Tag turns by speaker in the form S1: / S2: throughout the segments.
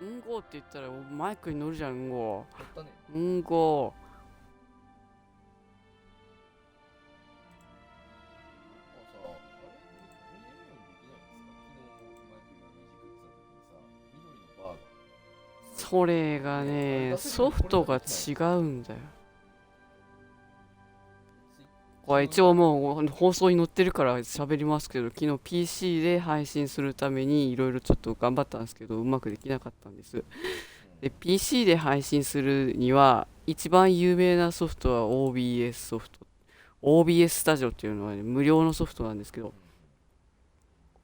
S1: うんごって言ったらマイクに乗るじゃん、うんご。
S2: やったね。
S1: うんご。
S2: あ、さ、あれ見れるようにできないんですか？昨日マイクが未熟ってた時にさ、緑のバーが。
S1: それがね、ソフトが違うんだよ。これ一応もう放送に載ってるから喋りますけど、昨日 PC で配信するためにいろいろちょっと頑張ったんですけど、うまくできなかったんです。で、PC で配信するには、一番有名なソフトは OBS ソフト。OBS スタジオっていうのは、ね、無料のソフトなんですけど、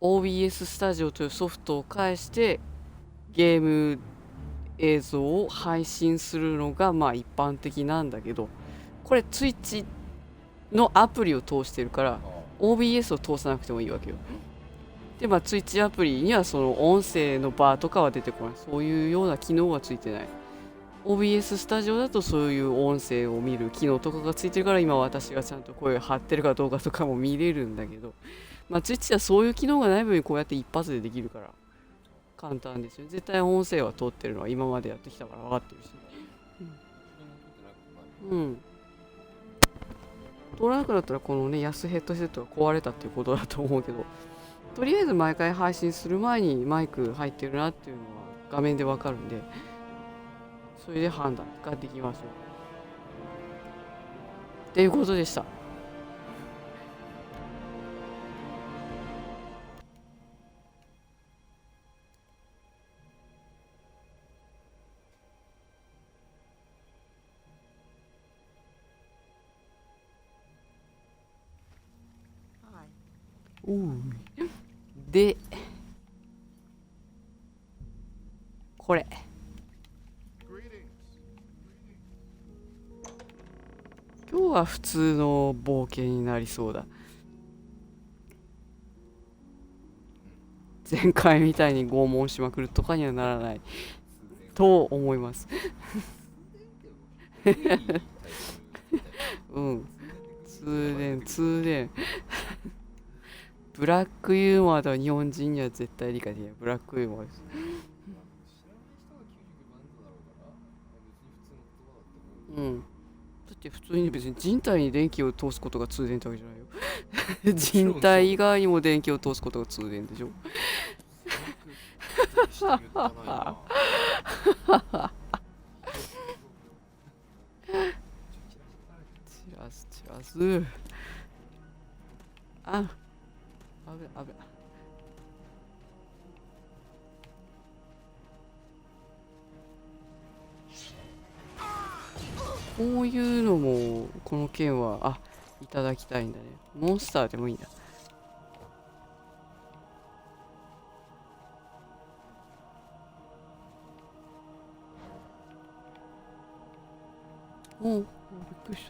S1: OBS スタジオというソフトを介してゲーム映像を配信するのがまあ一般的なんだけど、これ Twitch のアプリを通してるから OBS を通さなくてもいいわけよ。でまあ Twitch アプリにはその音声のバーとかは出てこない。そういうような機能はついてない。OBS スタジオだとそういう音声を見る機能とかがついてるから、今私がちゃんと声を張ってるかどうかとかも見れるんだけど、まあ Twitch はそういう機能がない分にこうやって一発でできるから簡単ですよ。絶対音声は通ってるのは今までやってきたから分かってるし。うん。通らなくなったらこのね安ヘッドセットが壊れたっていうことだと思うけど、とりあえず毎回配信する前にマイク入ってるなっていうのは画面でわかるんで、それで判断ができますよっていうことでした。おうでこれ今日は普通の冒険になりそうだ。前回みたいに拷問しまくるとかにはならないと思います。うん。通電。ブラックユーモアとは日本人には絶対理解できない。ブラックユーモアです。うん。だって普通に別に人体に電気を通すことが通電ってわけじゃないよ。人体以外にも電気を通すことが通電でしょ。チラス。あ、危ない。こういうのもこの件はいただきたいんだね。モンスターでもいいんだ。おう、びっくりし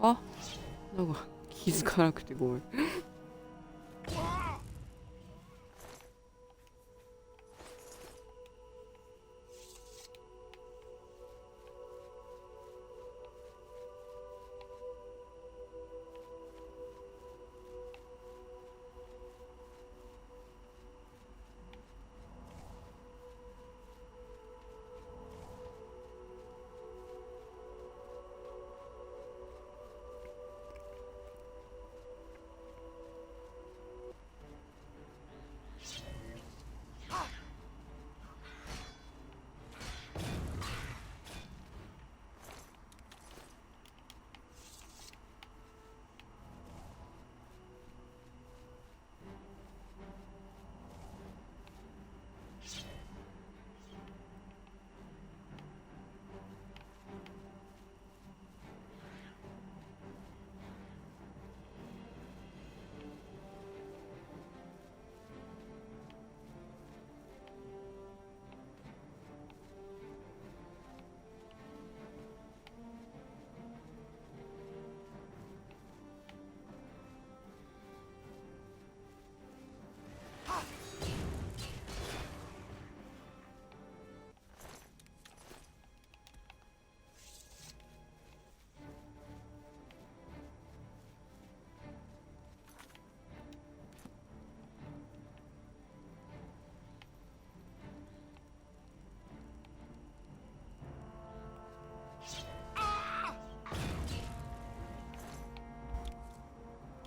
S1: た。あ、なんか気づかなくてごめん。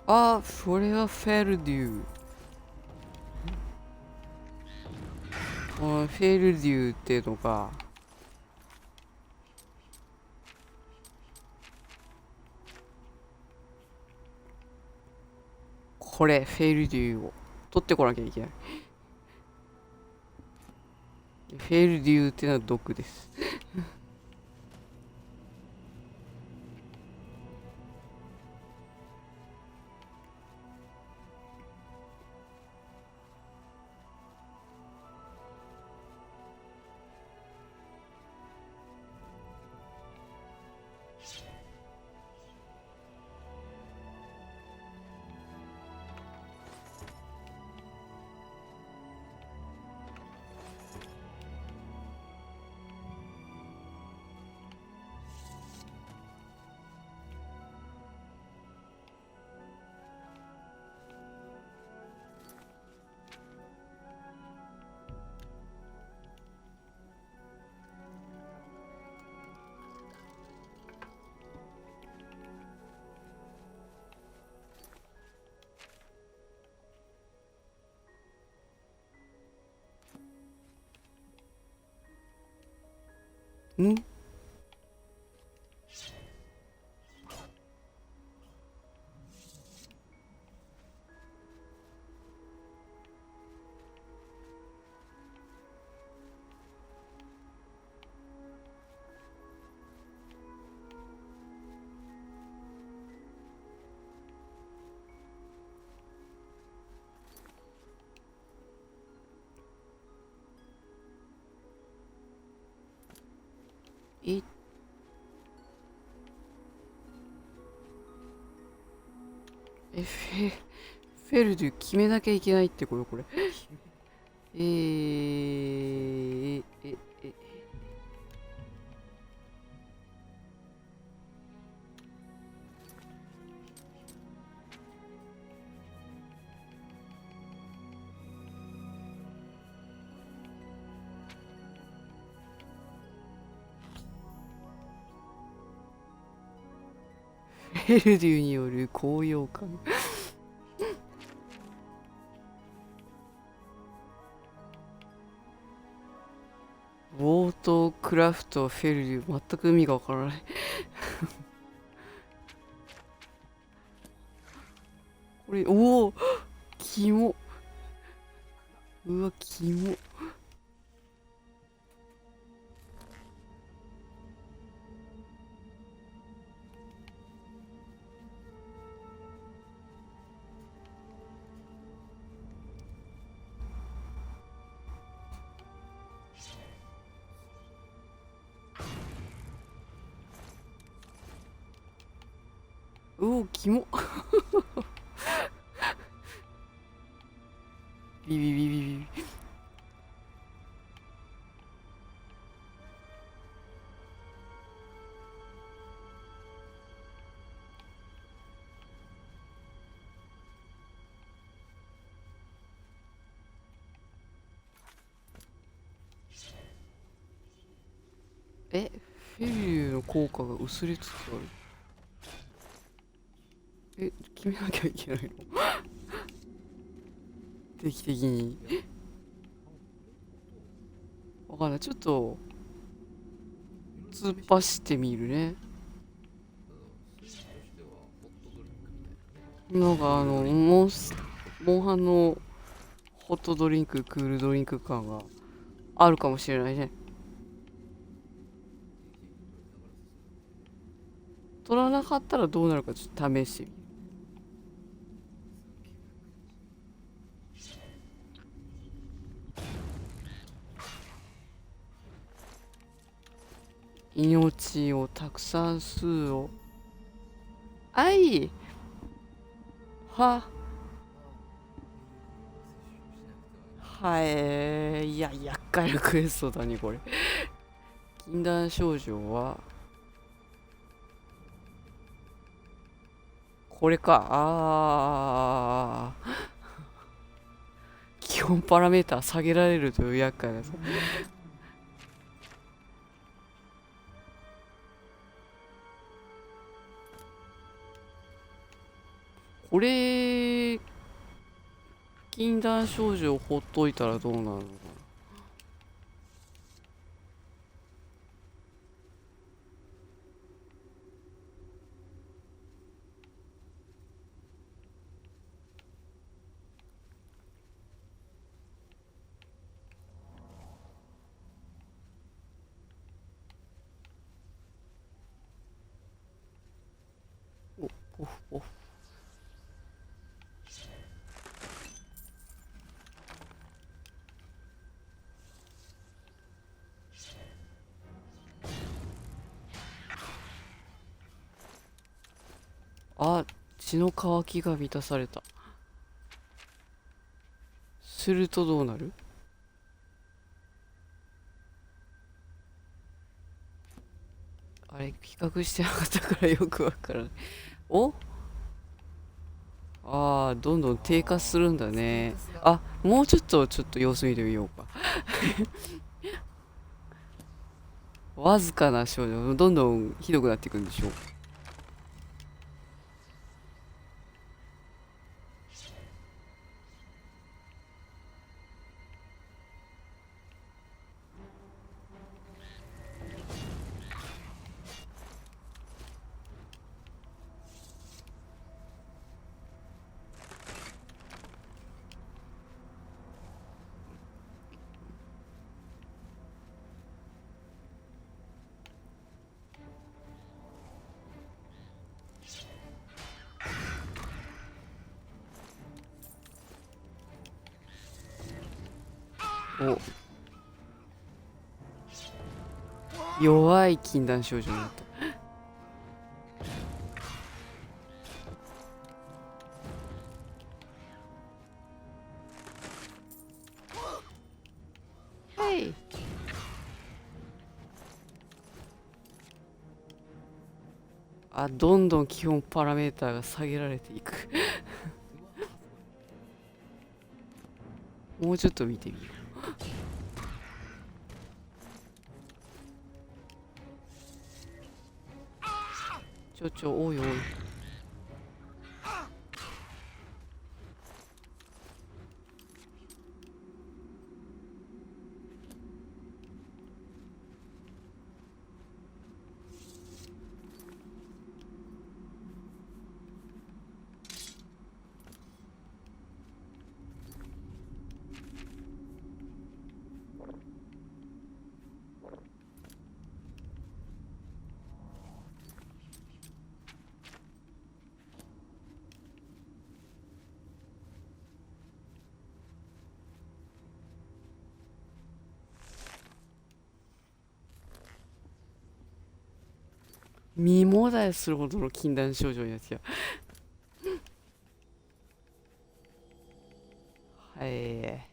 S1: あ、それはフェルデュー。フェルデューっていうのが、これ、フェルデューを取ってこなきゃいけない。フェルデューっていうのは毒です。んえフェルデュ決めなきゃいけないってことこれ。えー、え、え、フェルデュによる高揚感。ウォートクラフトフェルデュ、全く意味がわからない。これ、おお、キモ。うわ、キモ。うお、キモ。ビビビビビビ。フェルデュの効果が薄れつつある。決めなきゃいけないの？定期的に。わかんない。ちょっと、突っ走ってみるね。なんかモンハンのホットドリンク、クールドリンク感があるかもしれないね。取らなかったらどうなるかちょっと試してみる。命をたくさん吸うを。あいは、いや、厄介なクエストだね、これ。禁断症状は、これか。基本パラメータ下げられるという厄介なやつ。これ禁断症状をほっといたらどうなるのかな。お、ポフポフ。あ、血の渇きが満たされた。するとどうなる？あれ、比較してなかったからよくわからない。お、ああ、どんどん低下するんだね。あ、もうちょっと様子見てみようか。わずかな症状、どんどんひどくなっていくんでしょう。お、弱い禁断症状になった。はい。あ、どんどん基本パラメーターが下げられていく。もうちょっと見てみよう。おいおい。身もだえするほどの禁断症状になってきた。はい。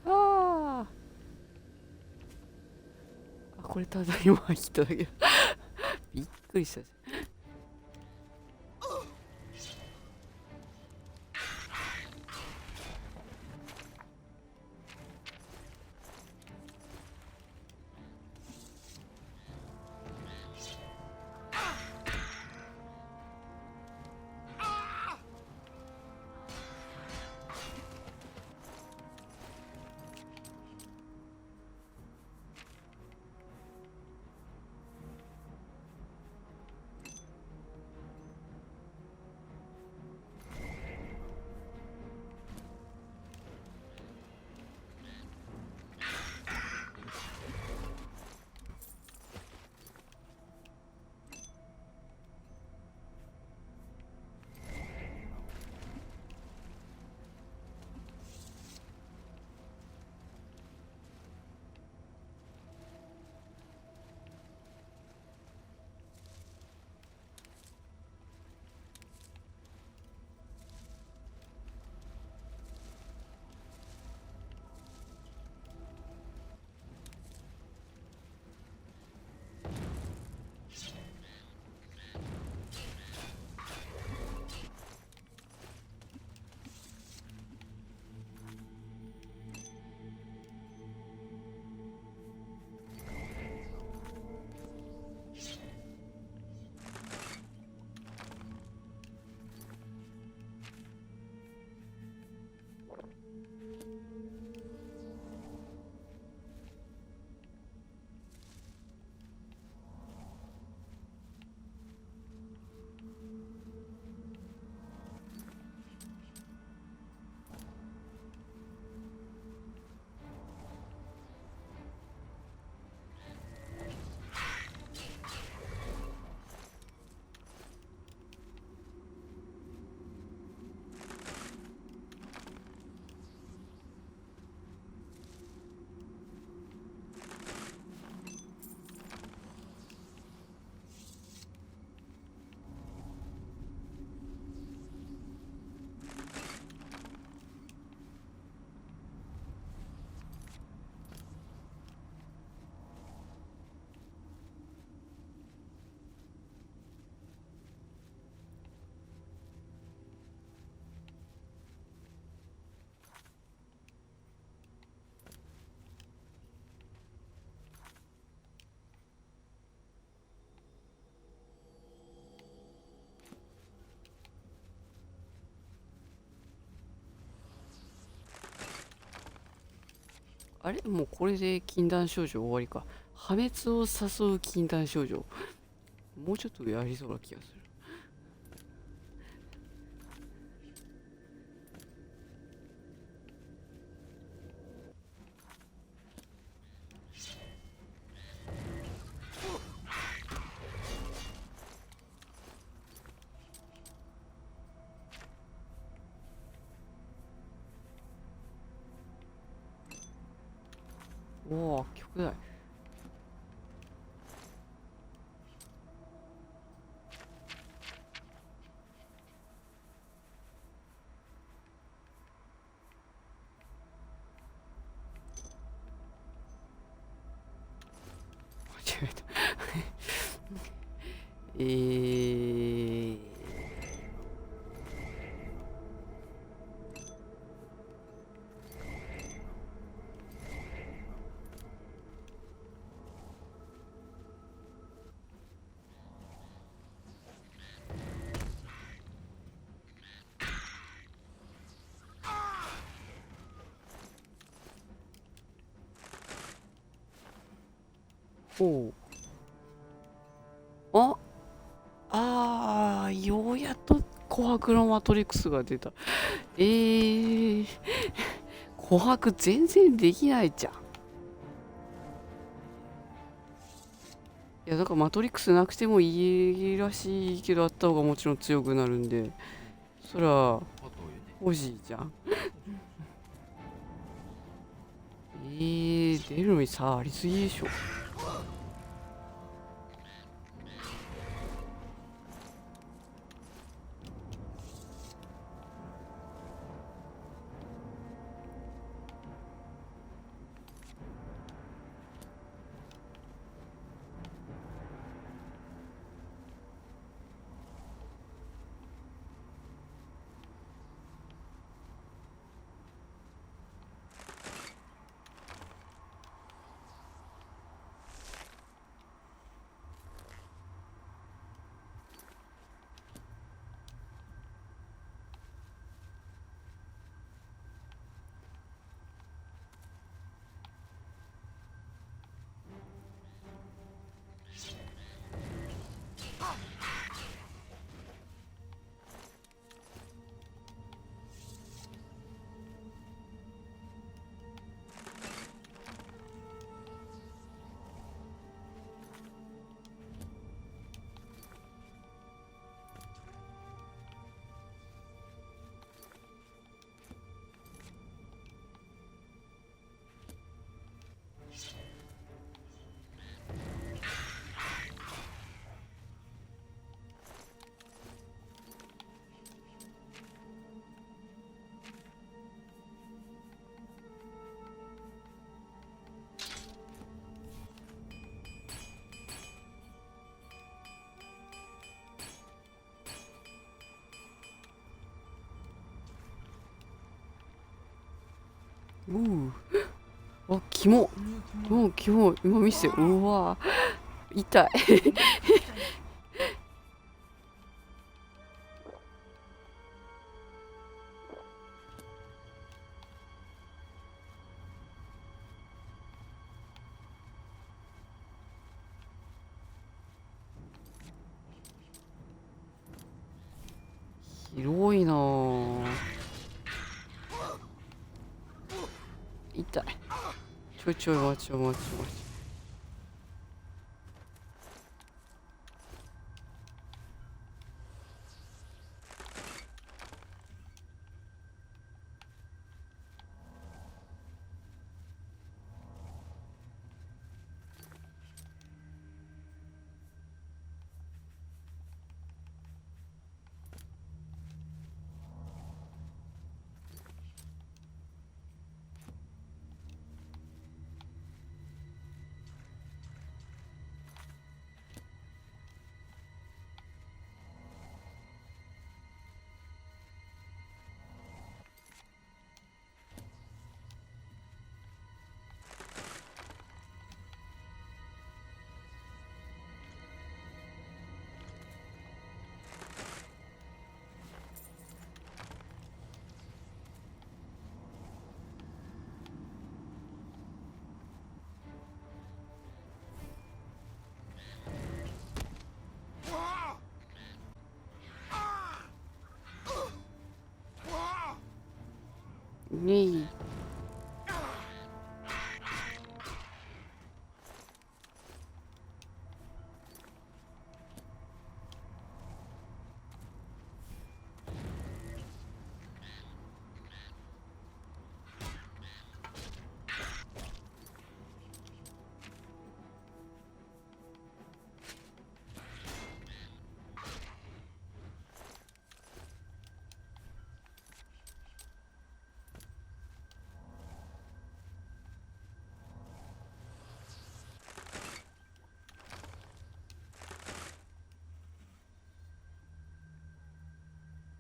S1: ああ、これただいま入っただけだ。びっくりした。あれもうこれで禁断症状終わりか。破滅を誘う禁断症状。もうちょっとやりそうな気がする。おお、曲だ。間違えた。ほう。ようやっと琥珀のマトリックスが出た。琥珀全然できないじゃん。いや、だからマトリックスなくてもいいらしいけど、あった方がもちろん強くなるんで、そりゃ欲しいじゃん。出るのにさ、ありすぎでしょ。キモ。キモ。今見せて。うわ痛い。広いなぁ。痛い。ちょい待ち。ねえ。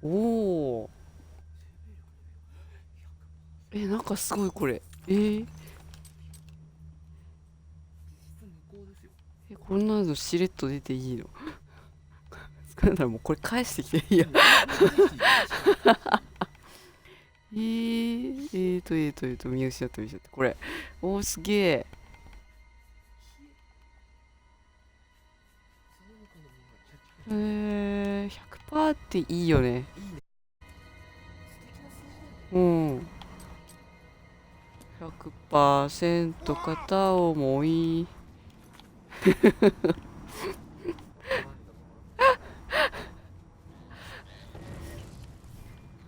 S1: おお。なんかすごいこれ。こんなのしれっと出ていいの？なんだろう、もうこれ返してきていいや。見失った。これ。おー、すげえ。100% っていいよね。うん。100% 片思い。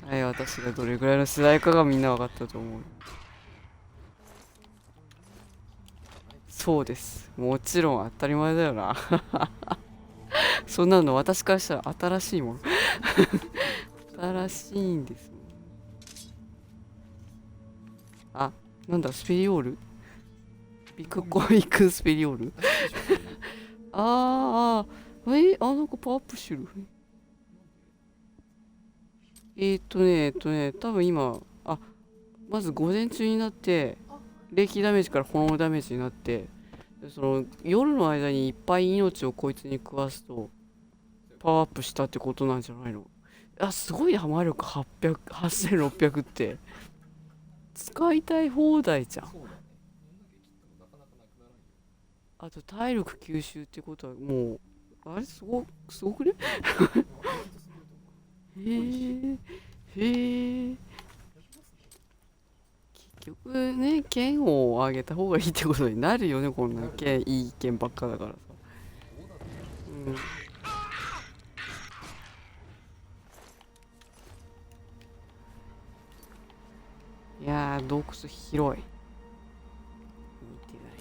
S1: はい、私がどれぐらいの世代かがみんな分かったと思う。そうです。もちろん当たり前だよな。そんなの私からしたら新しいもの。新しいんですもん。あ、なんだ、スペリオール、ビッグコミックスペリオール。なんかパワーアップしてる。多分今、まず午前中になって、霊気ダメージから炎ダメージになって、その夜の間にいっぱい命をこいつに食わすと、パワーアップしたってことなんじゃないの？すごいな、魔力800、8600って。使いたい放題じゃん。あと体力吸収ってことはもう、あれすごくね？へえ。結局ね、剣をあげた方がいいってことになるよね、こんないい剣ばっかだからさ。うん。いやー、洞窟広い。見てない。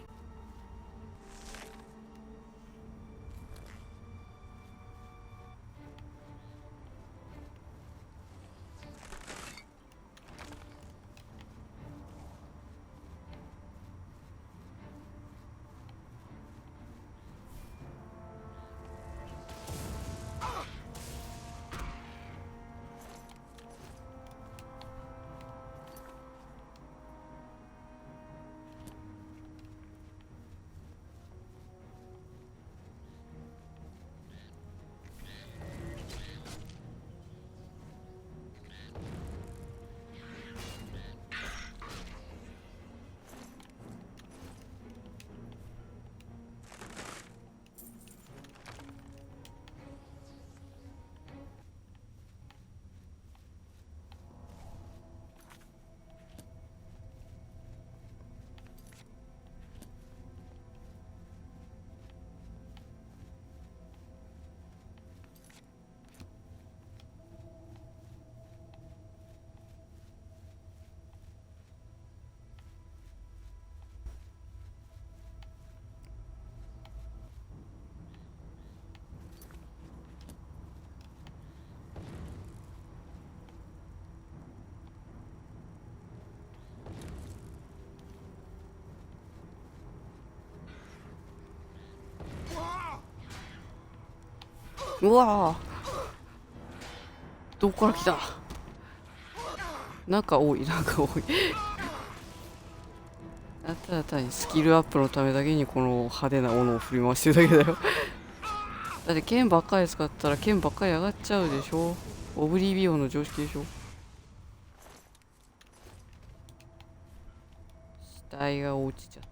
S1: うわー、どこから来た？なんか多い。ただ単にスキルアップのためだけにこの派手な斧を振り回してるだけだよ。だって剣ばっかり使ったら剣ばっかり上がっちゃうでしょ。オブリビオンの常識でしょ。死体が落ちちゃった。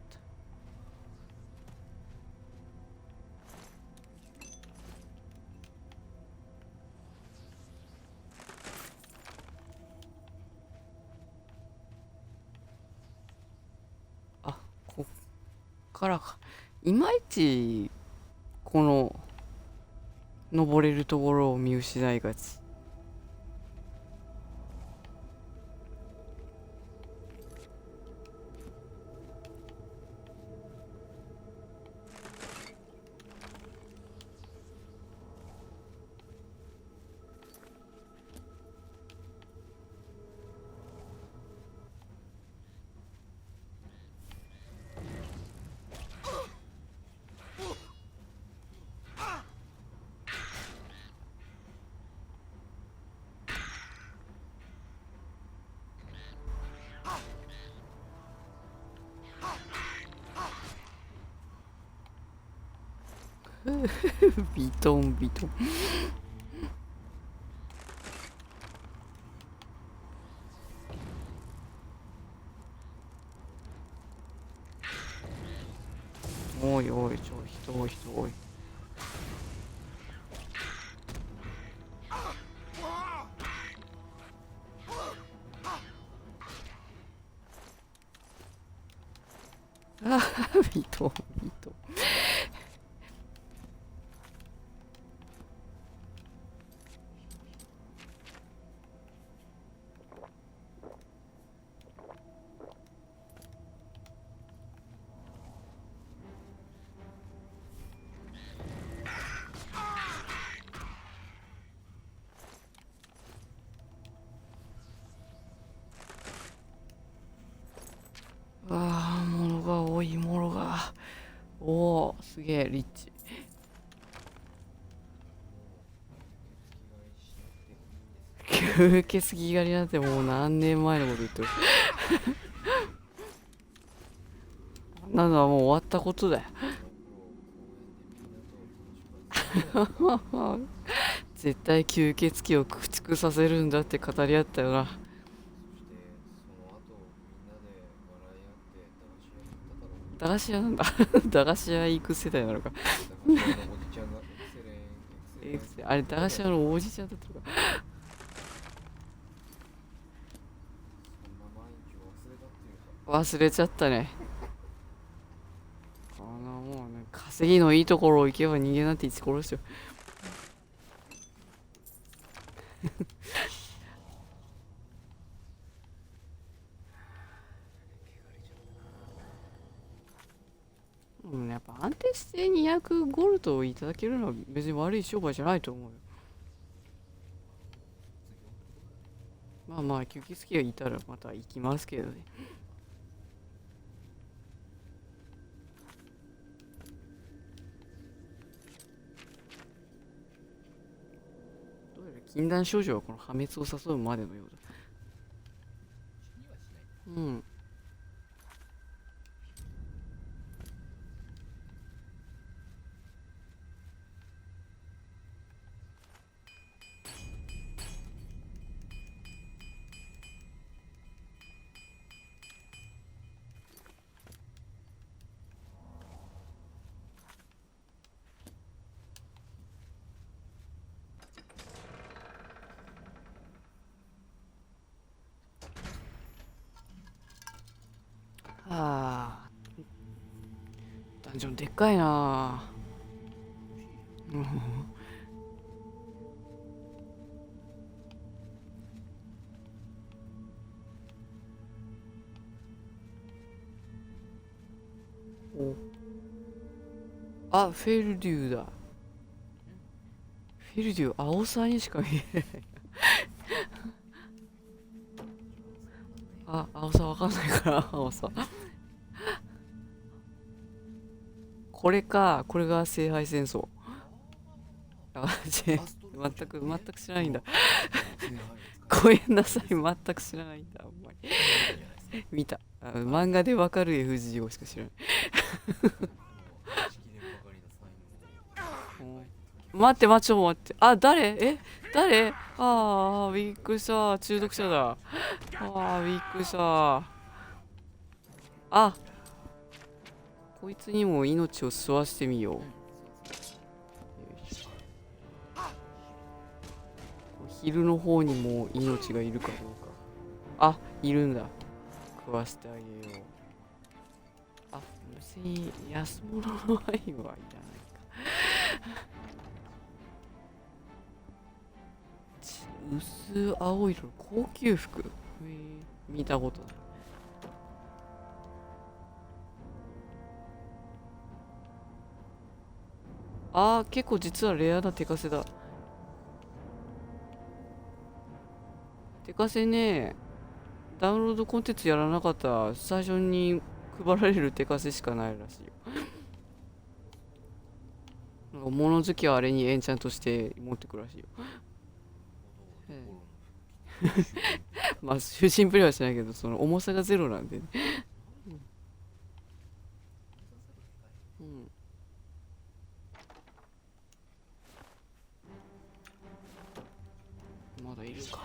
S1: からか。いまいち、この、登れるところを見失いがち。ビトンビトン。おいおい、人多い人多い。あー、ビトンビトン。ああ、物が多い、物が。おお、すげえ、リッチ。吸血鬼狩りなんてもう何年前のこと言ってる。なんだ、もう終わったことだよ。絶対吸血鬼を駆逐させるんだって語り合ったよな。駄菓子屋なんだ。駄菓子屋行く世代なのか。あれ、駄菓子屋のおじちゃんだったのか。忘れちゃったね。こんなもうね、稼ぎのいいところ行けば人間なんて一殺すよ。うん、やっぱ安定して200ゴルドをいただけるのは別に悪い商売じゃないと思うよ。まあまあ、吸血鬼がいたらまた行きますけどね。どうやら禁断症状はこの破滅を誘うまでのようだ。うん。ああ、ダンジョンでっかいな。うん。お、あ、フェルデューだ。フェルデュー、青さにしか見えない。あ、青さわかんないから、青さ。これか、これが聖杯戦争。あ、全く知らないんだ。ごめんなさい、全く知らないんだ、あんまり。見た。漫画でわかる FGO しか知らない。待って、ちょっと待って。あ、誰ああ、びっくりした。中毒者だ。ああ、びっくりした。あ、こいつにも命を吸わしてみよう。昼の方にも命がいるかどうか。あ、いるんだ。食わしてあげよう。あ、別に安物のワインはいらないか。薄青色の高級服、見たことない。あー、結構実はレアな手カセだ。手カセね、ダウンロードコンテンツやらなかったら最初に配られる手カセしかないらしいよ。なんか物好きはあれにエンチャントして持ってくるらしいよ。まあ囚人プレイはしないけど、その重さがゼロなんでね。うん。まだいるか。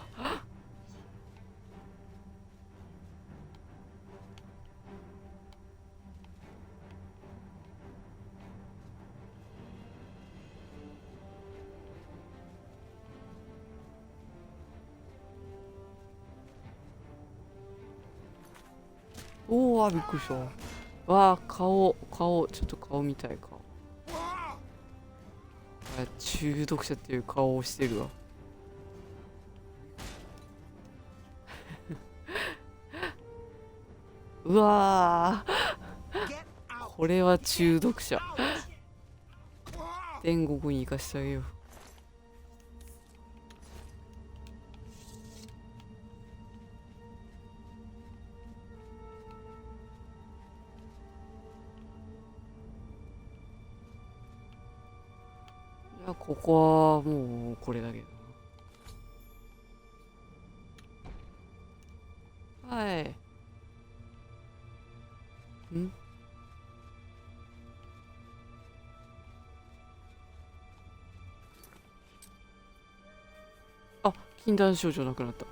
S1: おお、びっくりした。わあ、顔、ちょっと顔見たい顔。あ、中毒者っていう顔をしてるわ。うわー、これは中毒者。天国に行かしてあげよう。いや、ここはもうこれだけどな。はい。ん、あ、禁断症状なくなった。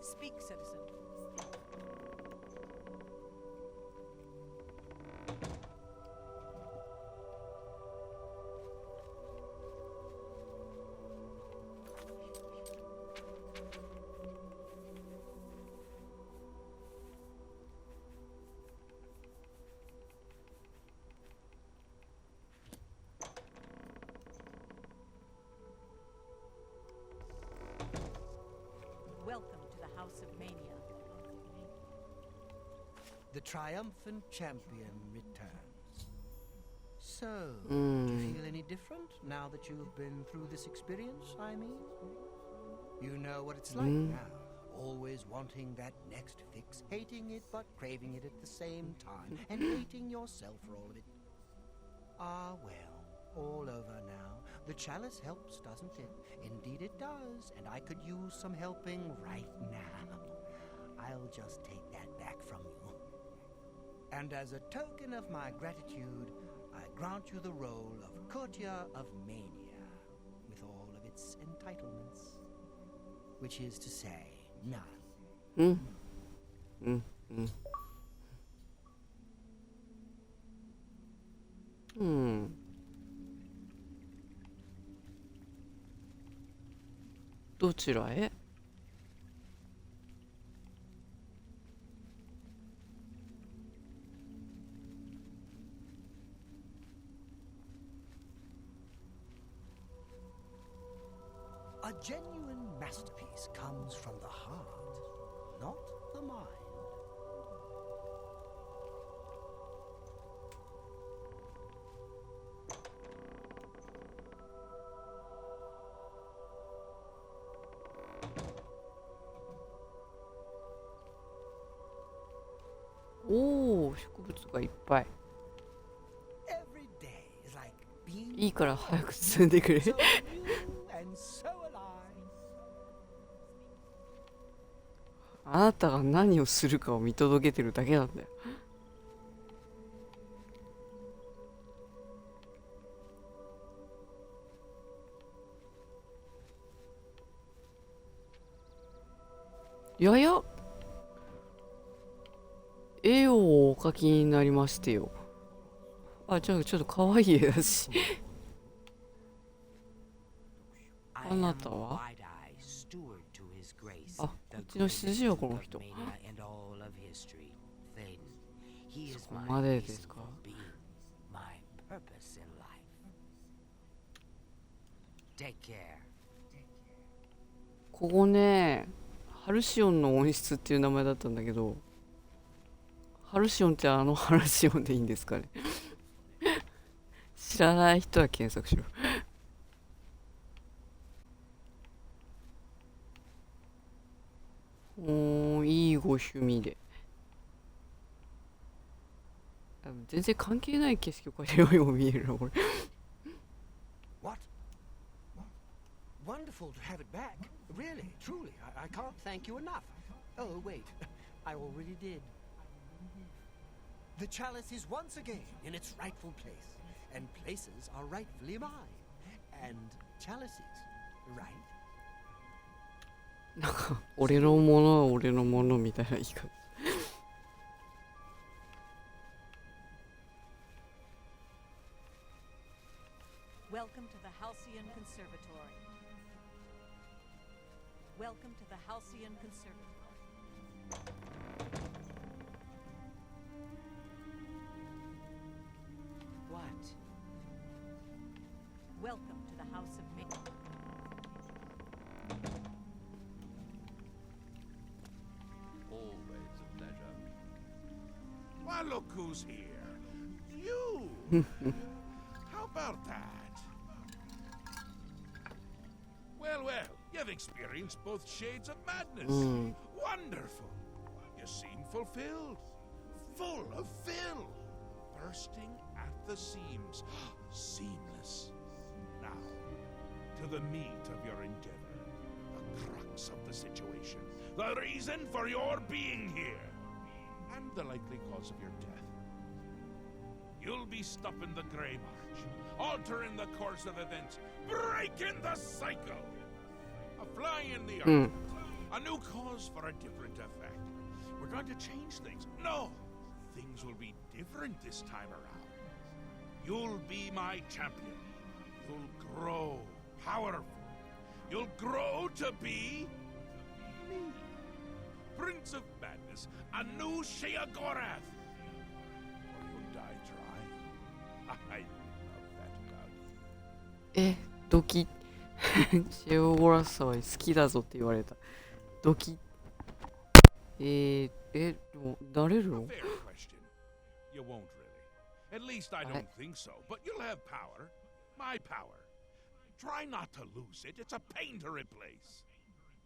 S3: Speak, citizen. Welcome to the House of Mania.
S4: The triumphant champion returns. So, do you feel any different now that you've been through this experience, I mean? You know what it's like now. Always wanting that next fix, hating it but craving it at the same time, and hating yourself for all of it. Ah, well, all over now. The chalice helps, doesn't it? Indeed it does, and I could use some helping right now. I'll just take that back from you. And as a token of my gratitude, I grant you the role of courtier of Mania, with all of its entitlements. Which is to say, none.
S1: どちらへ？A
S4: genuine masterpiece comes from the heart, not the mind.
S1: おお、植物がいっぱい。
S4: Every day is like being
S1: いいから早く進んでくれ。
S4: so new and so alive.
S1: あなたが何をするかを見届けてるだけなんだよ。いやいや、絵をお描きになりましてよ。あ、じゃあちょっと可愛い絵だし。あなたは？あ、こっちの筋はこの人。そこまでですか？ここね、ハルシオンの温室っていう名前だったんだけど、ハルシオンってあのハルシオンでいいんですかね。知らない人は検索しろ。おー、いいご趣味で。全然関係ない景色を描いてるように見えるな、これ。
S4: What? Wonderful to have it back. Really, truly, I can't thank you enough. Oh, wait, I already did. The chalice is once again in its rightful place, and places are rightfully mine. And chalices, right?
S1: なんか、俺のものは俺のものみたいな言い方。
S3: Welcome to the Halcyon Conservatory. Welcome to the Halcyon Conservatory.
S4: What?
S3: Welcome to the House of Maiden.
S2: Always a pleasure. Why, look who's here. You! How about that? Well, you've experienced both shades of madness. Wonderful. You seem fulfilled. Full of fill. Bursting at the seams. Seamless. Now, to the meat of your endeavor. The crux of the situation. The reason for your being here. And the likely cause of your death. You'll be stopping the Grey March, altering the course of events, breaking the cycle. A fly in the eye, a new cause for a different effect. We're going to change things. No, things will be different this time around. You'll be my champion. You'll grow powerful. You'll grow to be me. Prince of Madness, a new Sheogorath. Or you'll die trying. I love that about you.
S1: え、ドキ。シェオゴラッサは好きだぞって言われた。ドキ。でも、なれるの？
S2: Fair question. You won't really. At least I don't think so. But you'll have power. My power. Try not to lose it. It's a pain to replace.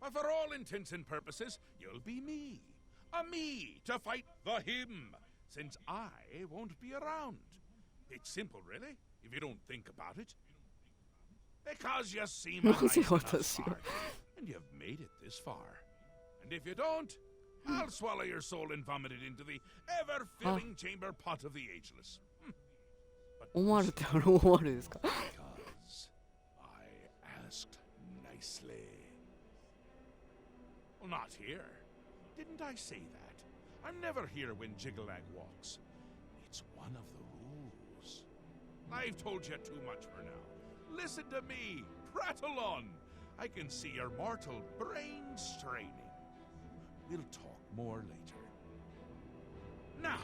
S2: But for all intents and purposes, you'll be me. A me to fight the him. Since I won't be around. It's simple, really, if you don't think about it. Because you seem a nice enough spark, and you've made it this far. And if you don't, I'll swallow your soul and vomit it into the ever-filling chamber pot of the ageless. But
S1: オマールってあのオマールですか？
S2: because I asked nicely. Well, not here. Didn't I say that? I'm never here when Jiggalag walks. It's one of the rules. I've told you too much for now. Listen to me. Prattle on. I can see your mortal brain straining. We'll talk more later. Now,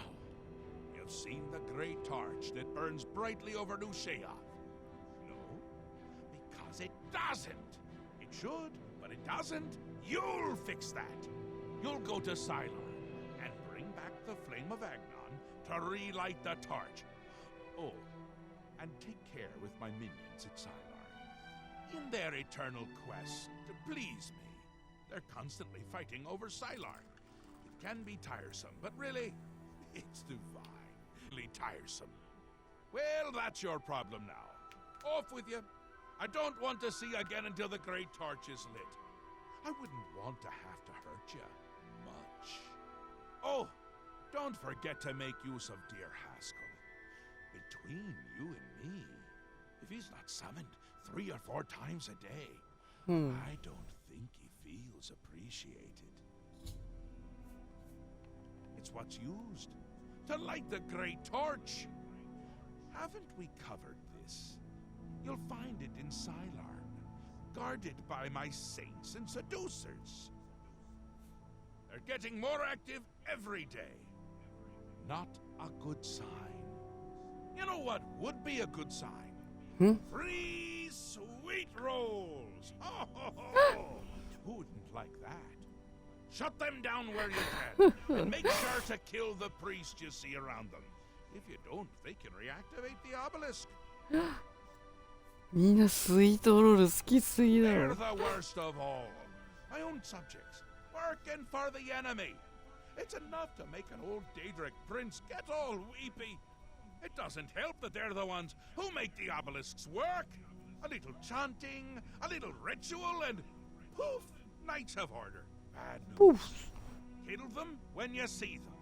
S2: you've seen the great torch that burns brightly over New Sheoth. No, because it doesn't. It should, but it doesn't. You'll fix that. You'll go to Sylar and bring back the flame of Agnon to relight the torch. Oh, and take care with my minions at Sylar. In their eternal quest to please me, they're constantly fighting over Sylar. It can be tiresome, but really, It's divinely tiresome. Well, that's your problem now. Off with you. I don't want to see you again until the great torch is lit. I wouldn't want to have to hurt you much. Oh, don't forget to make use of dear Haskell. Between you and me, if he's not summoned 3 or 4 times a day, I don't think he feels appreciated. It's what's used to light the great torch. Haven't we covered this? You'll find it in Sylarn, guarded by my saints and seducers. They're getting more active every day. Not a good sign. You know what would be a good sign? Free sweet rolls! Ho, ho, ho. Who wouldn't like that? Shut them down where you can, and make sure to kill the priest you see around them. If you don't, they can reactivate the obelisk.
S1: みんなスイートロール好きすぎだ
S2: They're
S1: ろ。
S2: the worst of all. My own subjects, working for the enemy. It's enough to make an old Daedric prince get all weepy. It doesn't help that they're the ones who make the obelisks work. A little chanting, a little ritual, and poof, knights of order. Bad news.
S1: Poof.
S2: Kill them when you see them.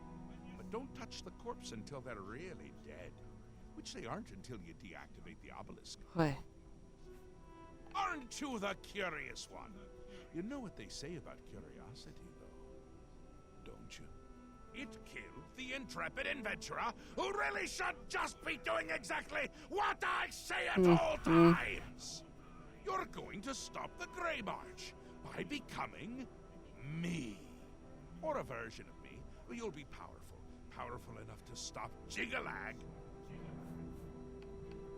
S2: But don't touch the corpse until they're really dead. Which they aren't until you deactivate the obelisk.
S1: はい。
S2: Aren't you the curious one? You know what they say about curiosity, though, don't you? It killed the intrepid adventurer who really should just be doing exactly what I say at all times. You're going to stop the Grey March by becoming me. Or a version of me, where you'll be powerful enough to stop Jigalag.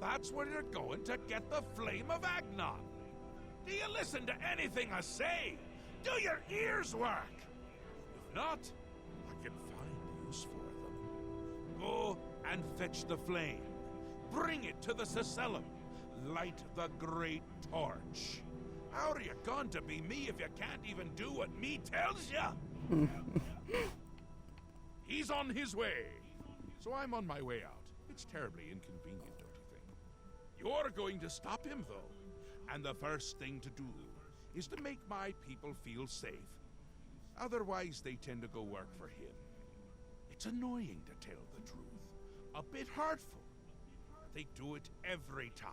S2: That's where you're going to get the Flame of Agnon. Do you listen to anything I say? Do your ears work? If not, I can find use for them. Go and fetch the flame. Bring it to the Cecellum. Light the great torch. How are you going to be me if you can't even do what me tells you? He's on his way. So I'm on my way out. It's terribly inconvenient, don't you think? You're going to stop him, though. And the first thing to do is to make my people feel safe. Otherwise, they tend to go work for him. It's annoying to tell the truth. A bit hurtful. They do it every time.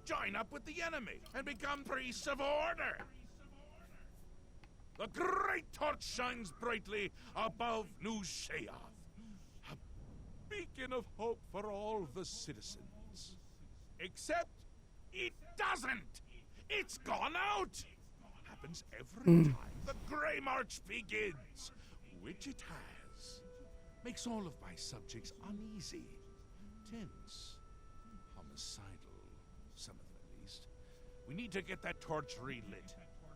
S2: Join up with the enemy and become priests of order. The great torch shines brightly above New Sheath, a beacon of hope for all the citizens. Except it doesn't! It's gone out! Happens every time the Grey March begins, which it has. Makes all of my subjects uneasy, tense, homicidal, some of them at least. We need to get that torch relit,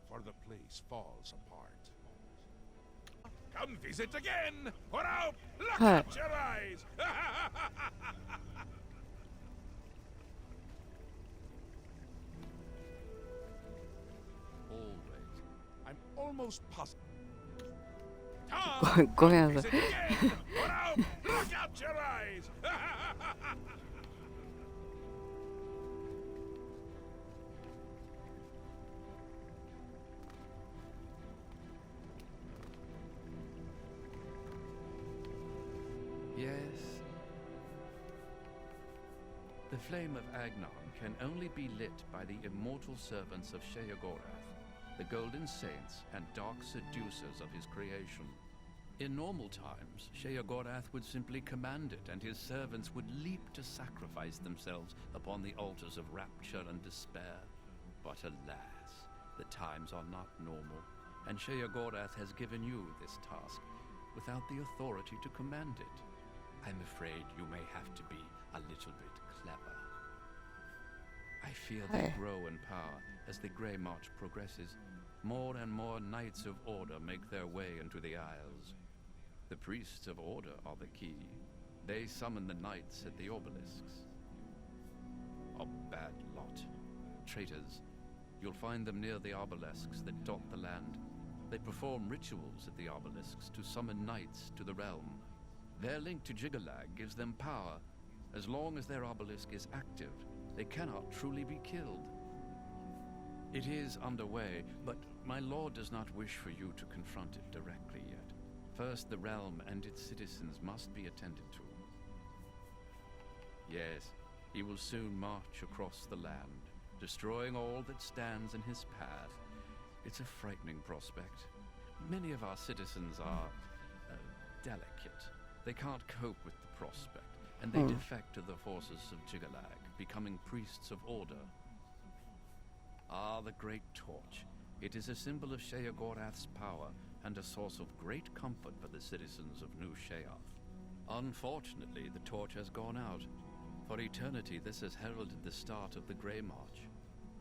S2: for the place falls apart. Come visit again, or I'll look out your eyes! Always. I'm almost positive.
S1: ごめんなさい。
S2: Visit again, or I'll look out your eyes!
S5: Yes. The flame of Agnon can only be lit by the immortal servants of Sheogorath, the golden saints and dark seducers of his creation. In normal times, Sheogorath would simply command it, and his servants would leap to sacrifice themselves upon the altars of rapture and despair. But alas, the times are not normal, and Sheogorath has given you this task without the authority to command it. I'm afraid you may have to be a little bit clever. I fear they grow in power as the Grey March progresses. More and more Knights of Order make their way into the Isles. The Priests of Order are the key. They summon the Knights at the obelisks. A bad lot. Traitors. You'll find them near the obelisks that dot the land. They perform rituals at the obelisks to summon Knights to the realm. Their link to Jiggalag gives them power. As long as their obelisk is active, they cannot truly be killed. It is underway, but my lord does not wish for you to confront it directly yet. First, the realm and its citizens must be attended to. Yes, he will soon march across the land, destroying all that stands in his path. It's a frightening prospect. Many of our citizens are delicate. They can't cope with the prospect, and they defect to the forces of Jiggalag, becoming priests of order. Ah, the Great Torch. It is a symbol of Sheogorath's power and a source of great comfort for the citizens of New Sheoth. Unfortunately, the torch has gone out. For eternity, this has heralded the start of the Grey March.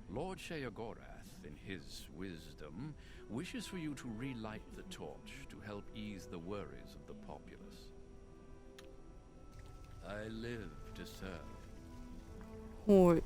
S5: Lord Sheogorath, in his wisdom, wishes for you to relight the torch to help ease the worries of the populace. I live to serve.
S1: はい。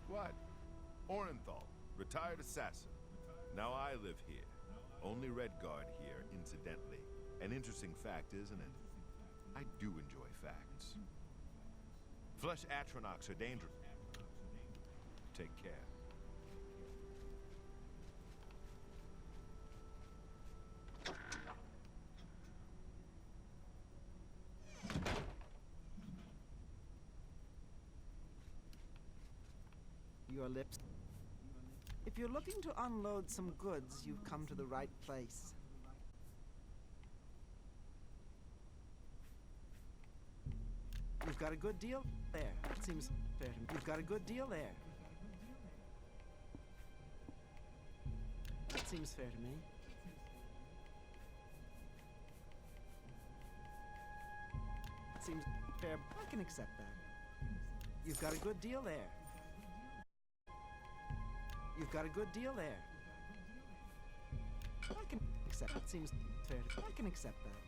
S2: What? Orenthal, retired assassin. Now I live here. Only Redguard here, incidentally. An interesting fact, isn't it? I do enjoy facts. Flesh Atronachs are dangerous. Take care.
S6: Your lips. If you're looking to unload some goods, you've come to the right place. You've got a good deal there. It seems fair to me. You've got a good deal there. That seems fair to me. It seems fair. I can accept that. You've got a good deal there. You've got a good deal there. I can accept. That seems fair. I can accept that.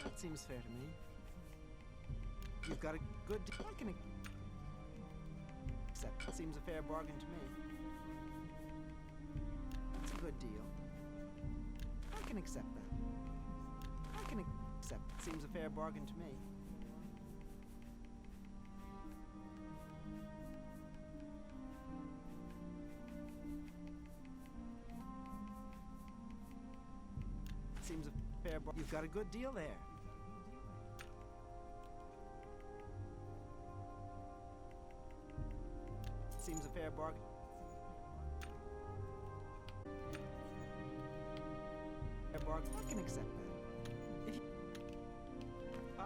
S6: That seems fair to me. You've got a good deal. I can accept. That seems a fair bargain to me. That's a good deal. I can accept that. I can accept. That seems a fair bargain to me. Seems a fair bargain. You've got a good deal there. Seems a fair bargain. Fair bargain. I can accept that. If you... Bye.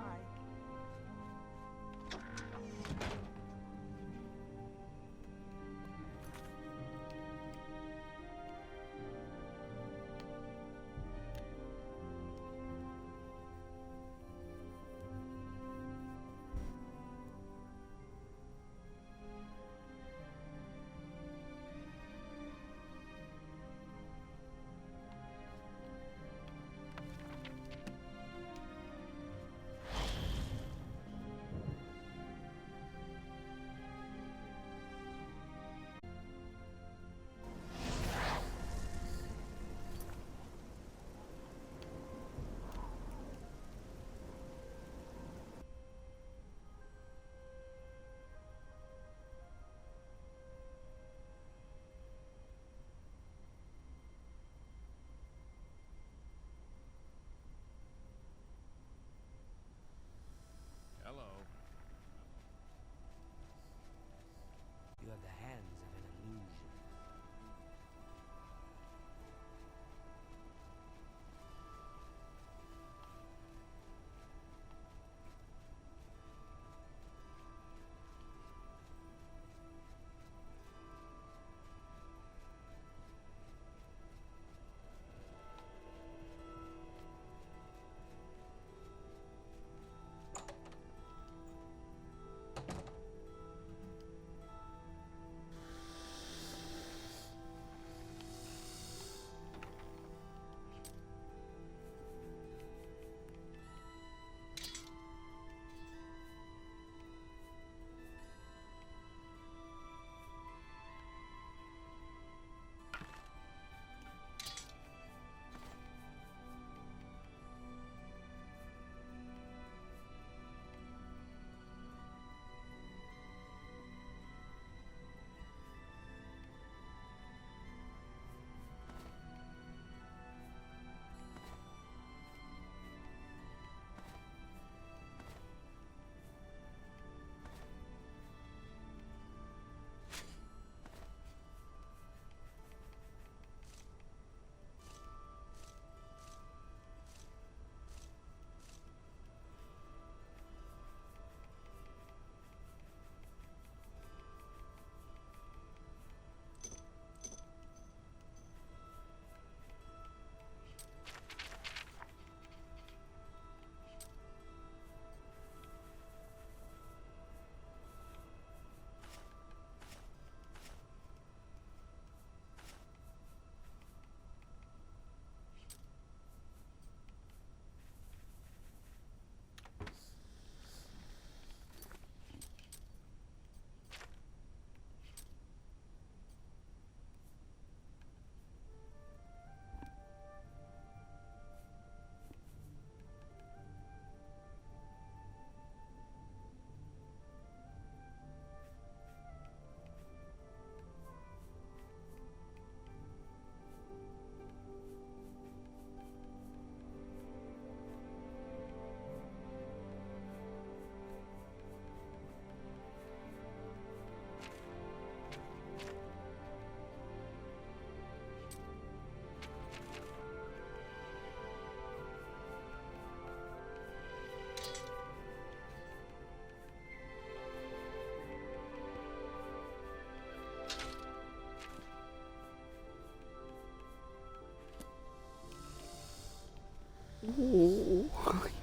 S1: お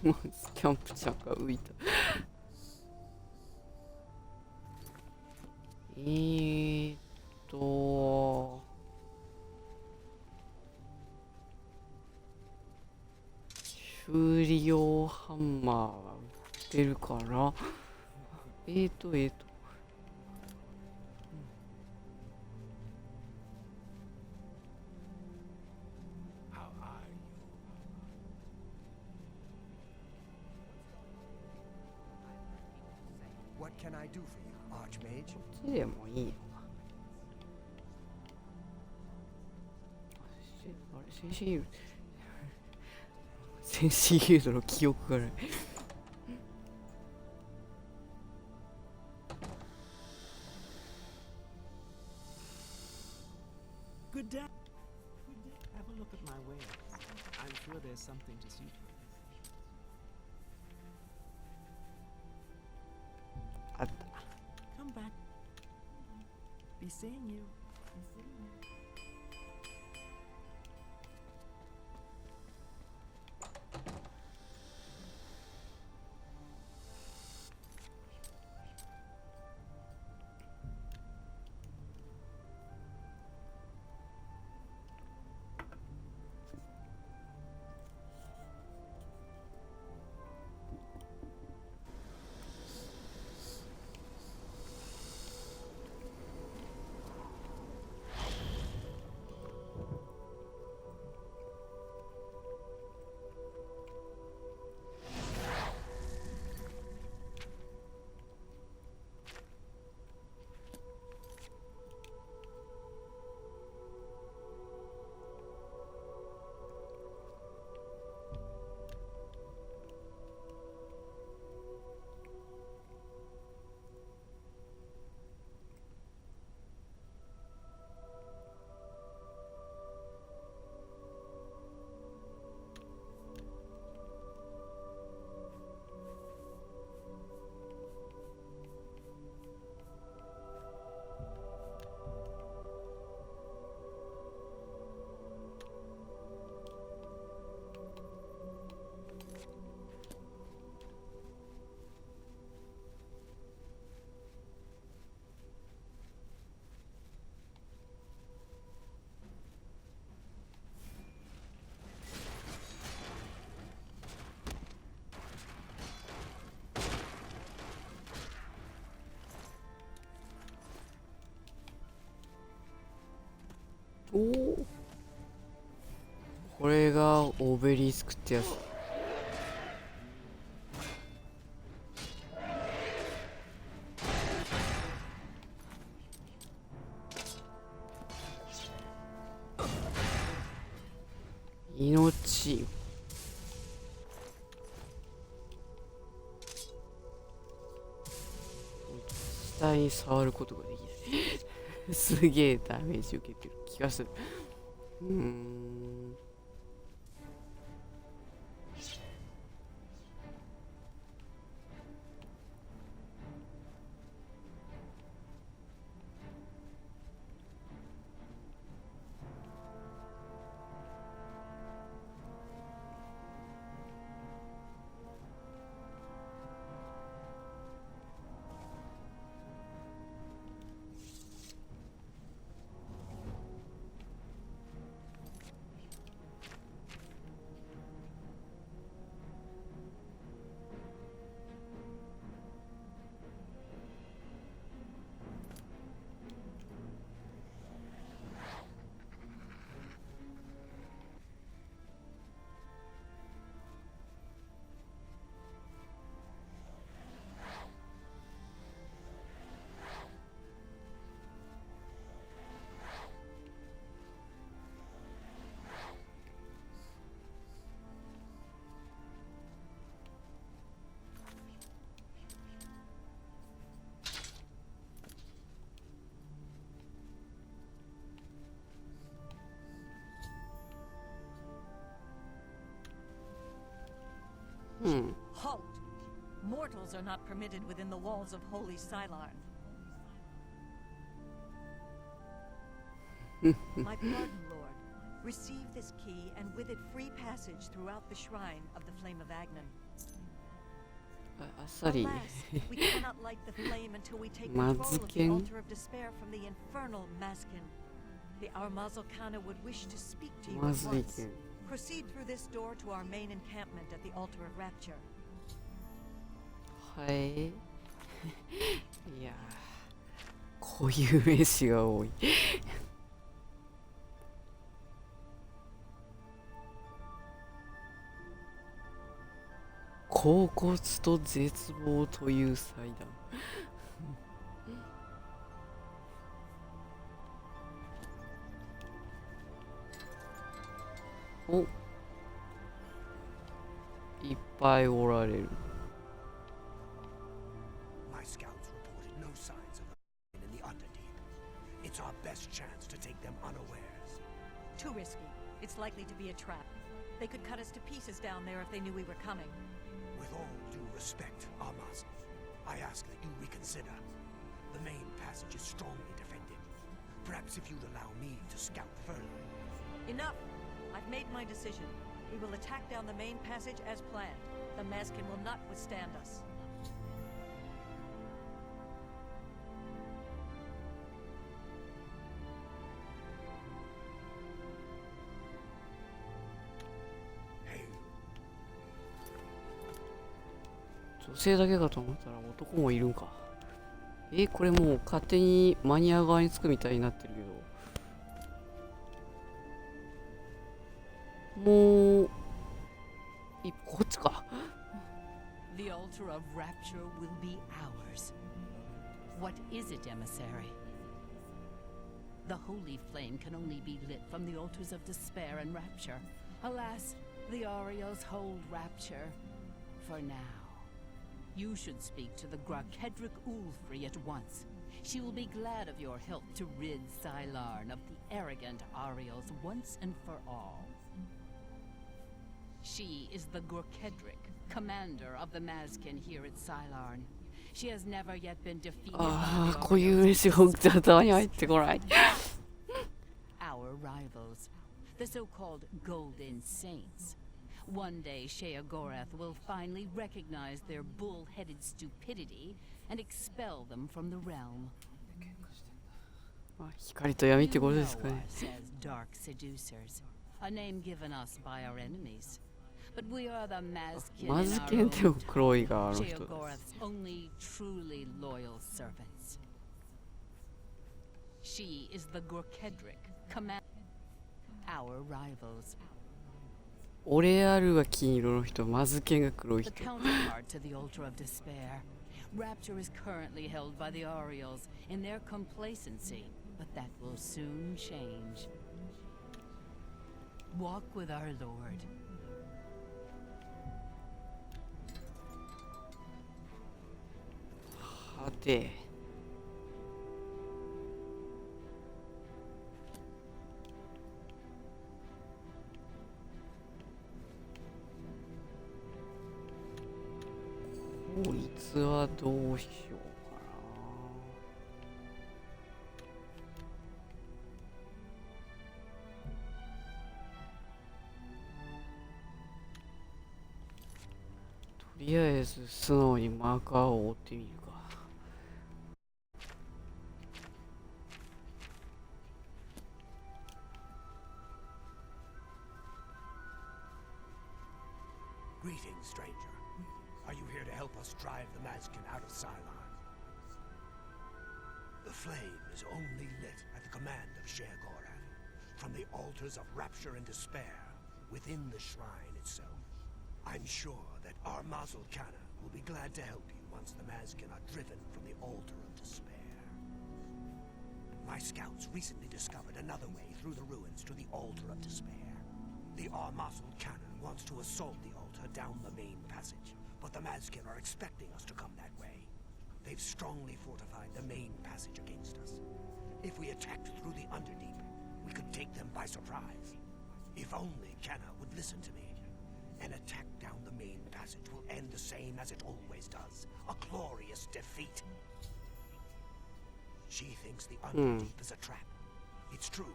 S1: 今キャンプちゃんが浮いた。修理用ハンマーが売ってるから、
S4: What can I do for you, Archmage?
S1: こっちでもいいのか。あれ、センシールド。センシールドの記憶がない。
S6: Good day. Have a look at my wares. I'm sure there's something to suit you.
S1: あった。
S6: Come back. Be seeing you.
S1: おお。これがオベリスクってやつ。命。死体に触ることができない。すげえダメージ受けてる気がする。
S3: Halt! Mortals are not permitted within the walls of Holy Cylon. My pardon, Lord. Receive this key and with it free passage throughout the shrine of the flame of Agnon.
S1: あっさり
S3: Alas, we cannot light the flame until we take control of the
S1: まずけん
S3: altar of despair from the infernal Maskin. The Armazel Kana would wish to speak to you
S1: ま
S3: at
S1: ずい
S3: once.
S1: けん
S3: Proceed through this door to our main encampment at the altar of rapture.
S1: はいいやーこういう名詞が多い恍惚と絶望という祭壇おいっぱいおられる
S4: My scouts reported no signs of a in the Underdeep. It's our best chance to take them unawares.
S3: Too risky. It's likely to be a trap. They could cut us to pieces down there if they knew we were coming.
S4: With all due respect, Armas, I ask that you reconsider. The main passage is strongly defended. Perhaps if you'd allow me to scout further.
S3: Enough! I've made my decision. We will attack down the main passage as planned. The Maskin will not withstand us.
S4: Hey,
S1: 女性だけかと思ったら男もいるんかこれもう勝手にマニア側につくみたいになってるけどもうこっちか
S7: The altar of rapture will be ours. What is it, emissary? The holy flame can only be lit from the altars of despair and rapture. Alas, the Ariels hold rapture for now. You should speak to the Grakedric Ulfri at once. She will be glad of your help to rid Sylarn of the arrogant Ariels once and for all. She is the Grakedric, commander of the Mazkin here at Sylarn. She has never yet been defeated
S1: あ
S7: by
S1: あ
S7: the
S1: こういう名
S7: Ariels.
S1: 詞が頭に入ってこない
S7: Our rivals, the so-called Golden Saints. One day Sheogorath will finally recognize their bull-headed stupidity and expel them from the realm.
S1: まあ光と闇って
S7: You
S1: こと
S7: know
S1: ですかね
S7: us as Dark Seducers, a name given us by our enemies. But we are the Mazkin
S1: マ
S7: in
S1: ズ
S7: our
S1: ケン
S7: own
S1: って黒いがあの人です
S7: Sheogorath's only truly loyal servants. She is the Gorkedric, command our rivals.
S1: オレアルが金色の人マズケンが黒い
S7: The
S1: 人
S7: counterpart to the altar of despair. Rapture is currently held by the Ariels in their complacency, but that will soon change. Walk with our Lord.
S1: はてこいつはどうしようかなとりあえず素直にマーカーを追ってみるか
S4: greetings, stranger. Are you here to help us drive the Mazkin out of Sylarn? The flame is only lit at the command of Sheogorath, from the altars of rapture and despair within the shrine itself. I'm sure that Armazel Kana will be glad to help you once the Mazkin are driven from the altar of despair. My scouts recently discovered another way through the ruins to the altar of despair. The Armazel Kana wants to assault the altar down the main passage, but the Mazkin are expecting us to come that way. They've strongly fortified the main passage against us. If we attacked through the Underdeep, we could take them by surprise. If only Kana would listen to me. An attack down the main passage will end the same as it always does. A glorious defeat. She thinks the Underdeep is a trap. It's true.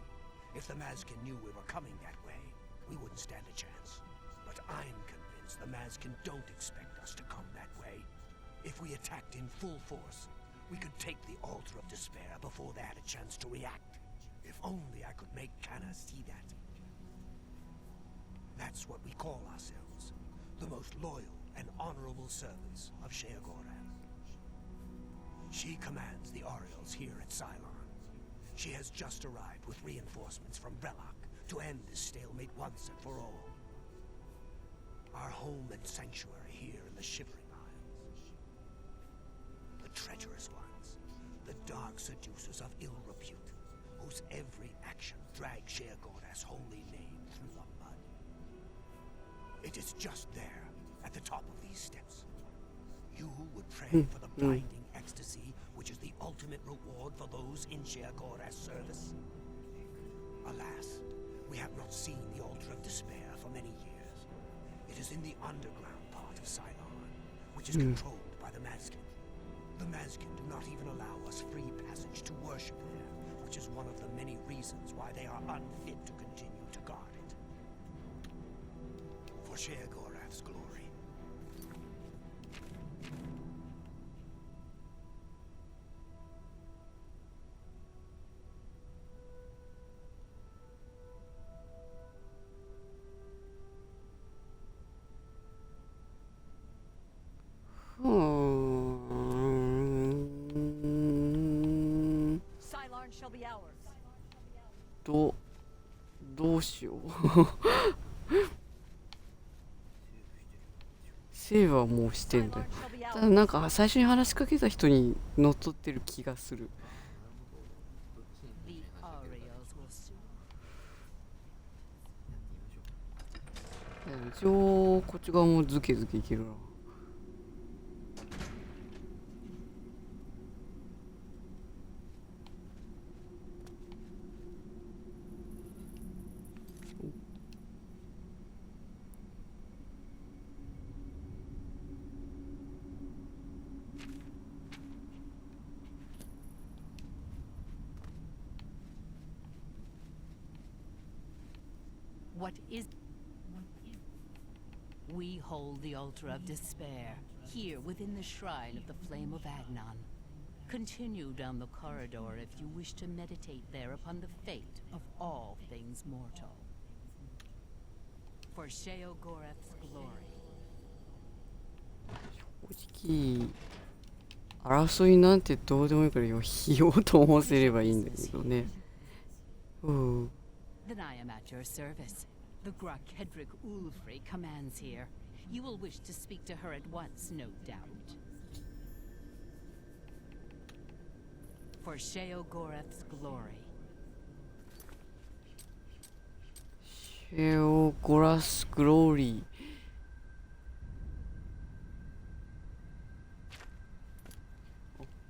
S4: If the Mazkin knew we were coming that way, we wouldn't stand a chance. But I'm convinced the Mazkin don't expect us to come that way. If we attacked in full force, we could take the Altar of Despair before they had a chance to react. If only I could make Kana see that. That's what we call ourselves, the most loyal and honorable servants of Sheogorath. She commands the Orioles here at Cylon. She has just arrived with reinforcements from Relok to end this stalemate once and for all. Our home and sanctuary here in the Shivering Isles. The treacherous ones, the dark seducers of ill repute, whose every action drags Sheogorath's holy name through the mud. It is just there, at the top of these steps. You would pray for the blinding ecstasy, which is the ultimate reward for those in Sheogorath's service. Alas, we have not seen the Altar of Despair for many years. It is in the underground part of Cylon, which is controlled by the Mazkin. The Mazkin do not even allow us free passage to worship there, which is one of the many reasons why they are unfit to continue to guard it. For Sheogorath's glory.
S3: Cylon shall be ours.
S1: どうしようセーブはもうしてんだよ。ただなんか最初に話しかけた人に乗っ取ってる気がする。
S7: The Orioles will soon.
S1: 一応こっち側もズケズケいけるな。
S7: What is... We hold the Altar of Despair, here within the shrine of the Flame of Agnon. Continue down the corridor if you wish to meditate there upon the fate of all things mortal. For Sheogorath's glory.
S1: 正直争いなんてどうでもいいから費用と思わせればいいんだけどね。
S7: Then I am at your service. The Grok Hedrick Ulfri commands here. You will wish to speak to her at once, no doubt. For Sheogorath's glory.
S1: シェオゴラスグローリー。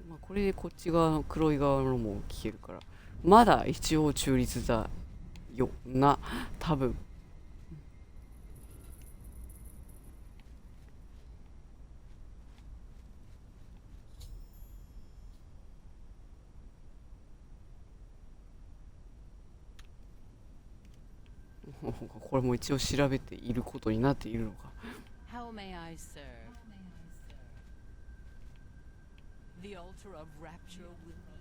S1: まあ、これでこっち側の黒い側のも聞けるからまだ一応中立だよな多分。これも一応調べていることになっているのか。
S7: How may I serve? The altar of rapture will be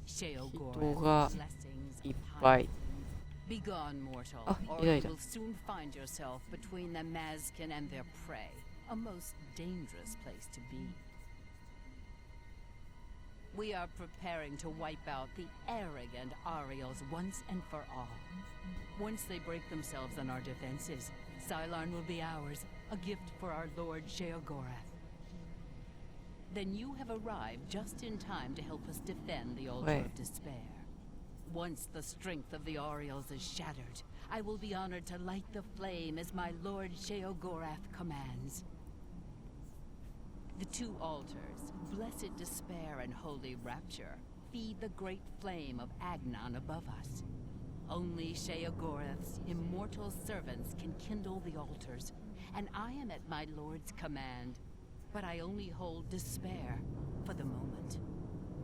S7: Sheogorath's blessings
S1: いっ
S7: upon
S1: ぱい。
S7: Be gone, mortal,
S1: Ah,
S7: or
S1: yeah,
S7: you
S1: yeah.
S7: will soon find yourself between the Mazkin and their prey. A most dangerous place to be. We are preparing to wipe out the arrogant Ariels once and for all. Once they break themselves on our defenses, Cylon will be ours, a gift for our Lord Sheogorath. Then you have arrived just in time to help us defend the Altar
S1: Wait.
S7: of Despair. Once the strength of the Orioles is shattered, I will be honored to light the flame as my Lord Sheogorath commands. The two altars, Blessed Despair and Holy Rapture, feed the great flame of Agnon above us. Only Sheogorath's immortal servants can kindle the altars, and I am at my lord's command. But I only hold despair for the moment.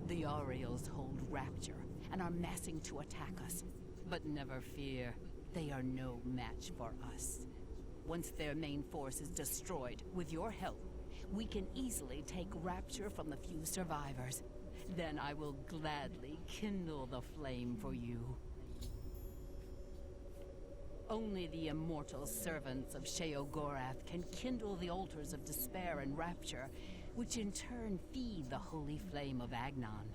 S7: The Aureals hold rapture and are massing to attack us. But never fear, they are no match for us. Once their main force is destroyed, with your help, we can easily take rapture from the few survivors. Then I will gladly kindle the flame for you. Only the immortal servants of Sheogorath can kindle the altars of despair and rapture, which in turn feed the holy flame of Agnon.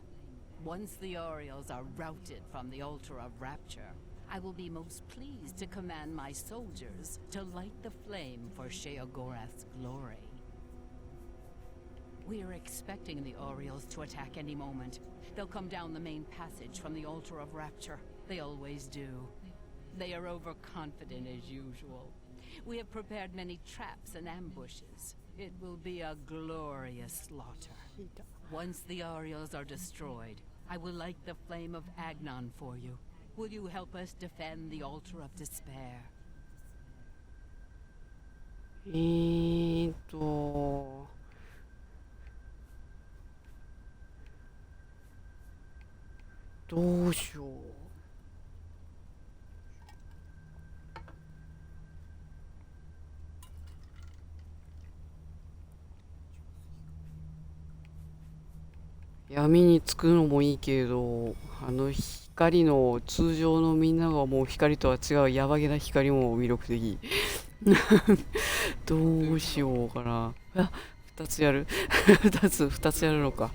S7: Once the Aureals are routed from the altar of rapture, I will be most pleased to command my soldiers to light the flame for Sheogorath's glory. We are expecting the Aureals to attack any moment. They'll come down the main passage from the altar of rapture. They always do. They are overconfident as usual. We have prepared many traps and ambushes. It will be a glorious slaughter. Once the Aureals are destroyed, I will light the flame of Agnon for you. Will you help us defend the altar of despair?
S1: どうしよう。闇につくのもいいけれど、光の通常のみんなが思う光とは違うヤバげな光も魅力的。どうしようかな。2つやる2つやるのか。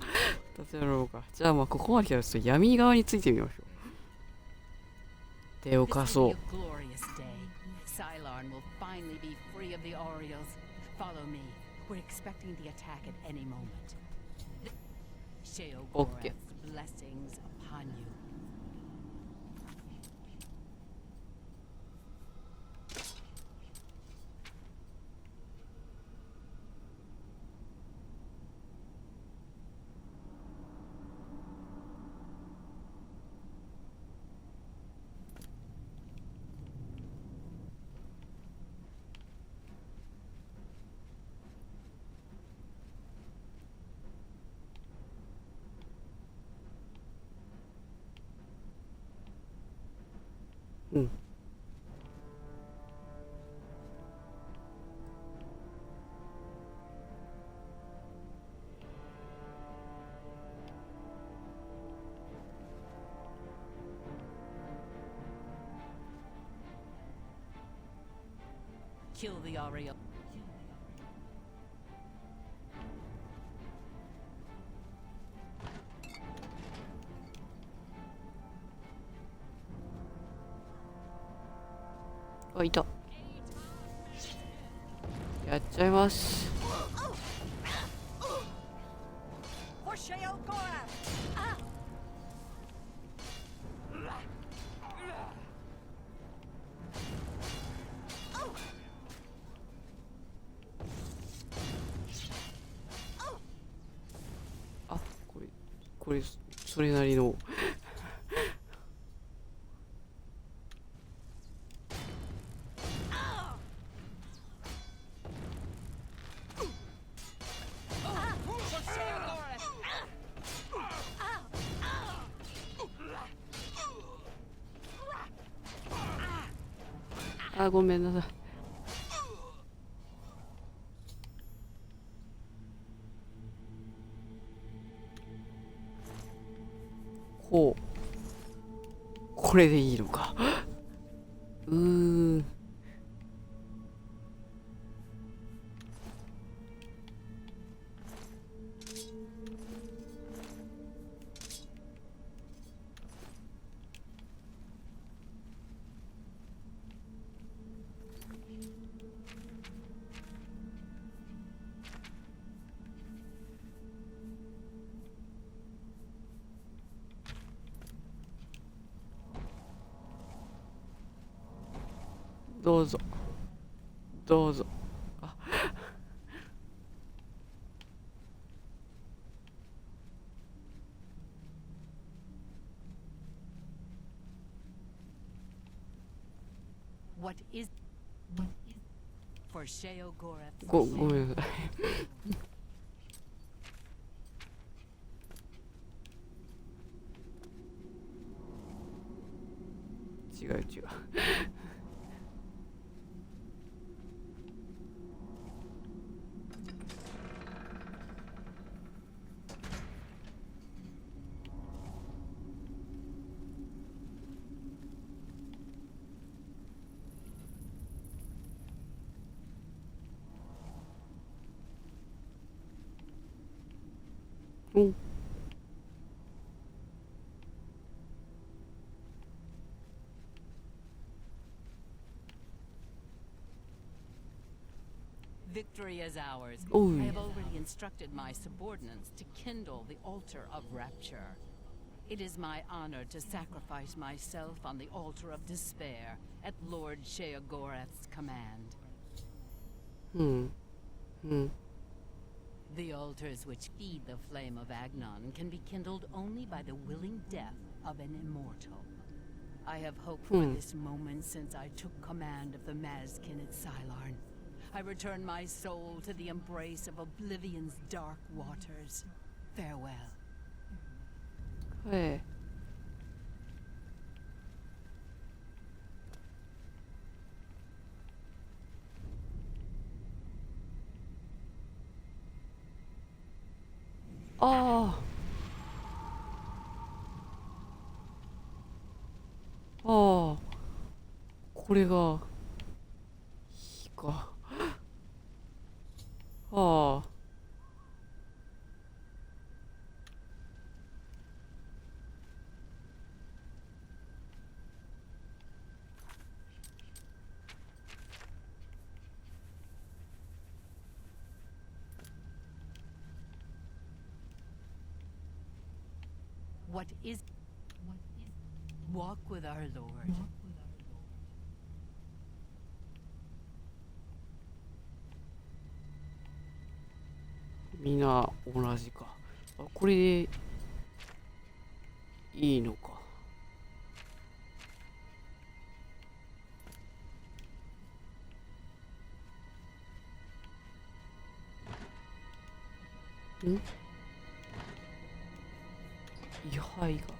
S1: じゃあここまで来たらちょっと闇側についてみましょう。手を貸そう。OK。うん。
S7: Kill the Aureal.
S1: あ、いた。やっちゃいます。あ、これそれなりの。あ、ごめんなさい。これでいいのか。どうぞどうぞ。あ、
S7: What is for Sheogorath?
S1: ごめんなさい。違う。お。
S7: Victory is ours.
S1: Oh.
S7: I have already instructed my subordinates to kindle the altar of rapture. It is my honor to sacrifice myself on the altar of despair at Lord Sheogorath's command. The altars which feed the flame of Agnon can be kindled only by the willing death of an immortal. I have hoped for this moment since I took command of the Mazkin at Sylarn. I return my soul to the embrace of Oblivion's dark waters. Farewell.
S1: はい。ああ、これが火か。ああ。
S7: What is walk with our Lord?
S1: みんな同じか。あ、これでいいのか。位牌が。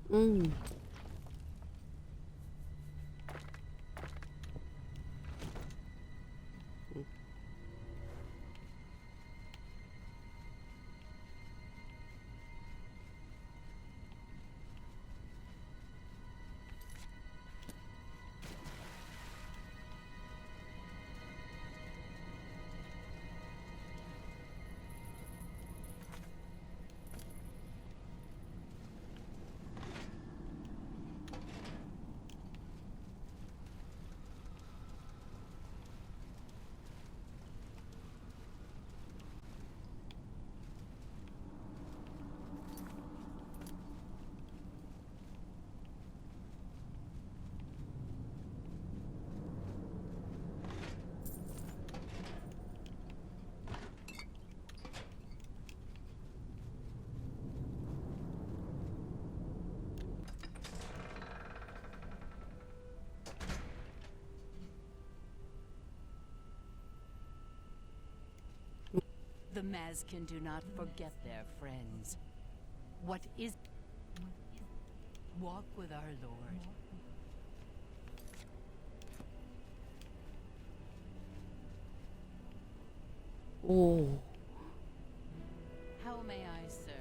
S1: うん。
S7: The Mazkin do not forget their friends. What is... Walk with our Lord.
S1: Oh.
S7: How may I serve?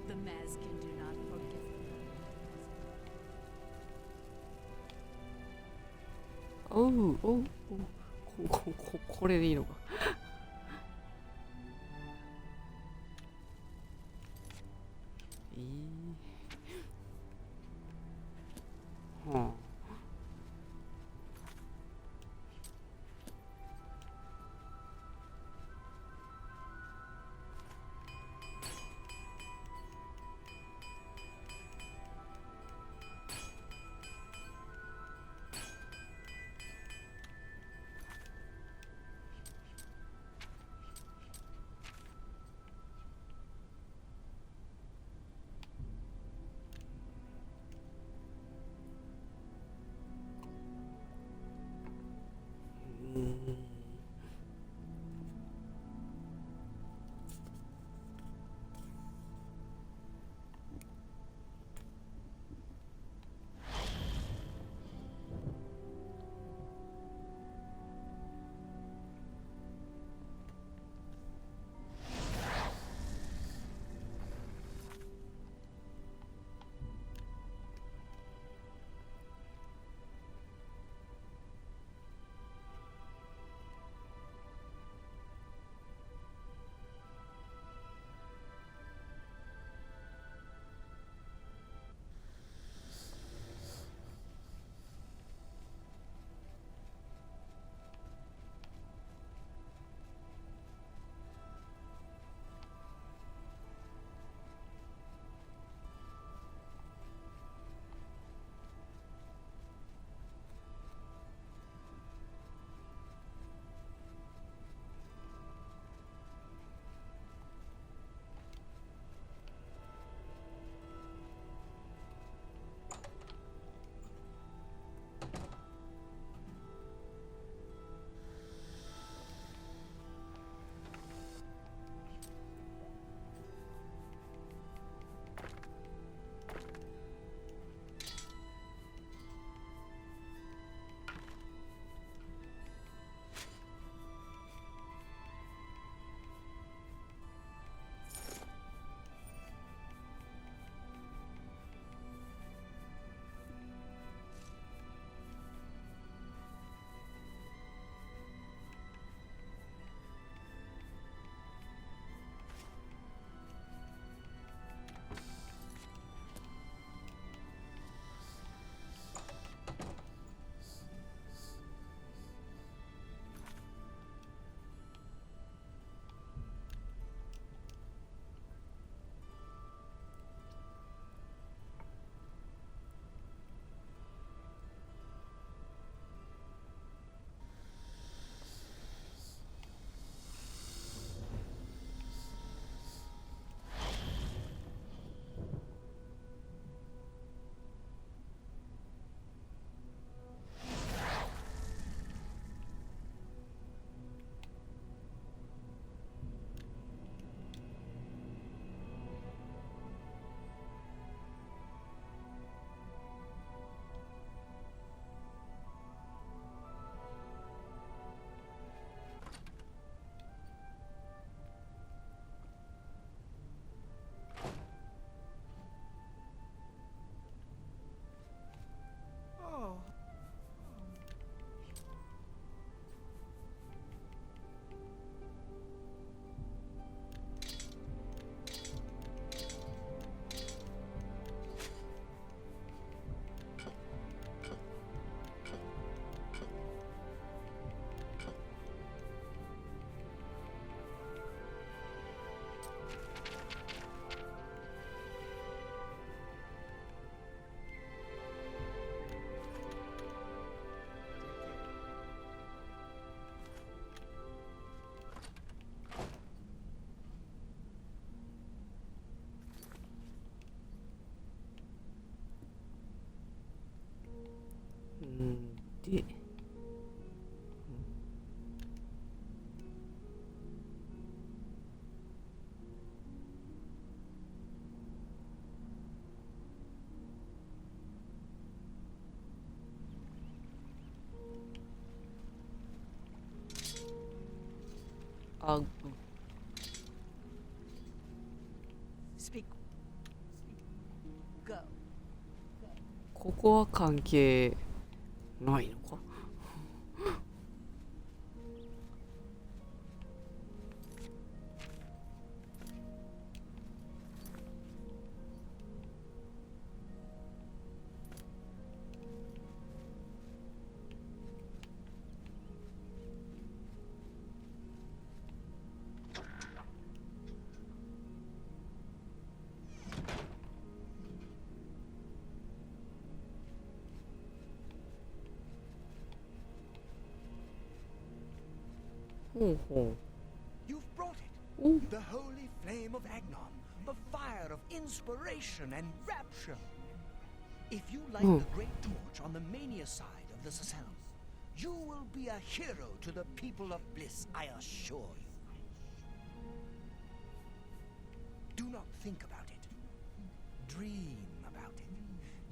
S7: The Mazkin do not forget.
S1: Oh, oh, oh. これでいいのか。はあ。あ、
S3: Speak. Go.
S1: ここは関係ないのか。ほうほ
S4: You've brought it.
S1: う。お、
S4: The holy flame of Agnon. The fire of inspiration and rapture. If you light the great torch on the mania side of the Sacellum, you will be a hero to the people of bliss, I assure you. Do not think about it. Dream about it.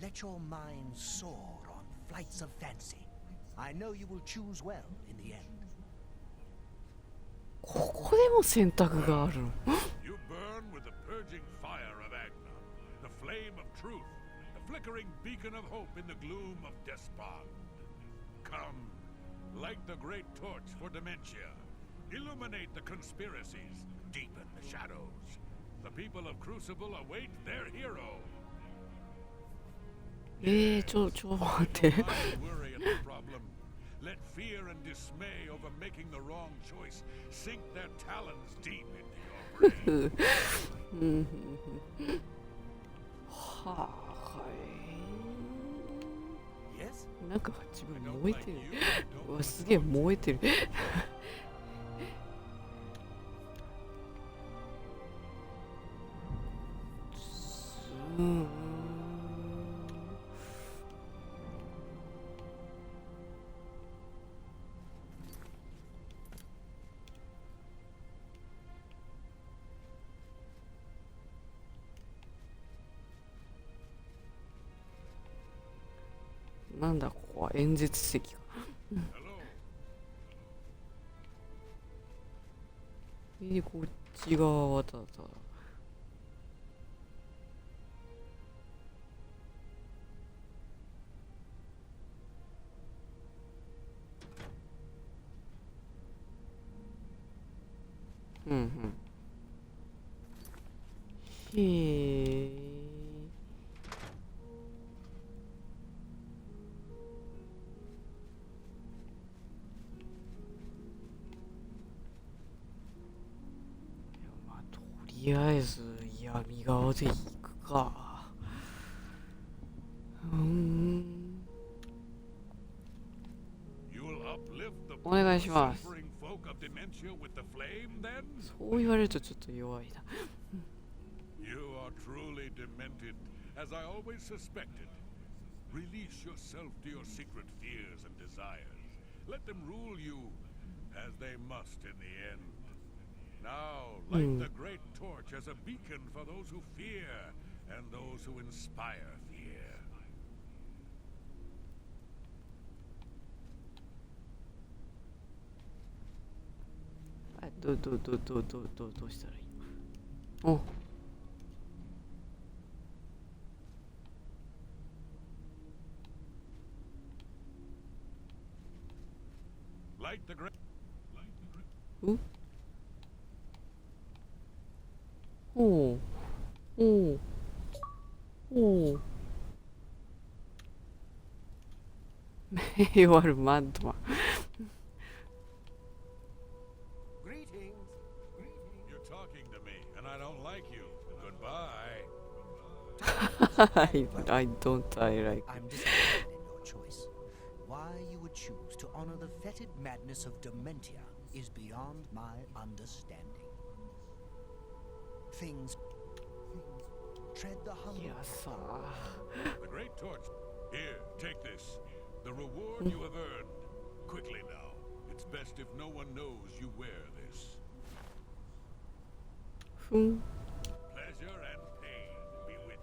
S4: Let your mind soar on flights of fancy. I know you will choose well in the end.
S1: ここでも選択があるの。
S2: You burn with the purging fire of Agnon, the flame of truth, the flickering beacon of hope in the gloom of despond. Come, light the great torch for dementia. Illuminate the conspiracies, deepen the shadows. The people of Crucible await their hero.
S1: ちょっと待って。
S2: Why worry at the problem? Let fear and dismay over making the wrong choice sink their talons deep into your brain.
S1: はあ、は
S4: Yes?
S1: い。なんか自分燃えてる。うわ、すげえ燃えてる。なんだここは演説席か。こっち側はただただ。うんうん。へえ。とりあえず闇側で行くか。お願いします。そう言われるとちょっと弱いな。
S2: You are truly demented, as I always suspected. Release yourself to your secret fears and desires. Let them rule you, as they must in the end. Now, light the great torch as a beacon for those who fear and those who inspire fear.
S1: どうしたらいいの？お。
S2: Light the great.
S1: お。おうおう名誉あるマッドマン。
S4: Greetings.
S2: You're talking to me, and I don't like you. Goodbye.
S1: I don't like.
S4: I'm disappointed in your choice. Why you would choose to honor the fetid madness of Dementia is beyond my understanding. Things tread the humble.
S1: いやさ
S2: The great torch. Here, take this. The reward you have earned. Quickly now. It's best if no one knows you wear this.
S1: ふん。
S2: Pleasure and pain be with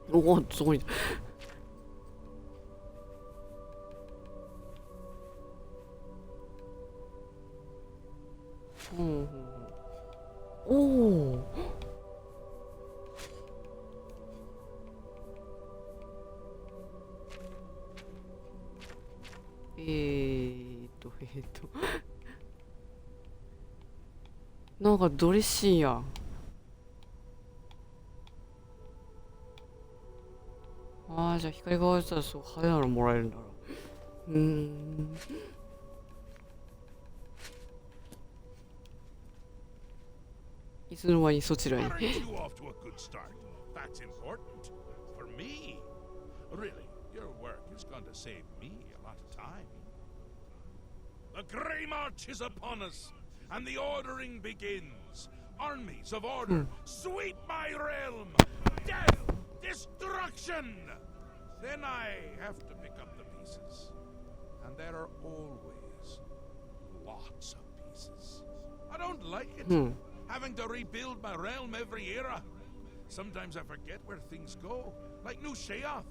S2: you.
S1: おお、すごい。うんうん。おお。なんかドレッシーやん。ああ、じゃあ光が割れたらそう派手なのもらえるんだろう。いつの間にそちらに。
S2: Aren't you off to a good start? That's important. For me. Really, your work is going to save me a lot of time. The Grey March is upon us, and the ordering begins. Armies of order sweep my realm. Death, destruction. Then I have to pick up the pieces. And there are always lots of pieces. I don't like it. Having to rebuild my realm every era. Sometimes I forget where things go, like New Sheoth.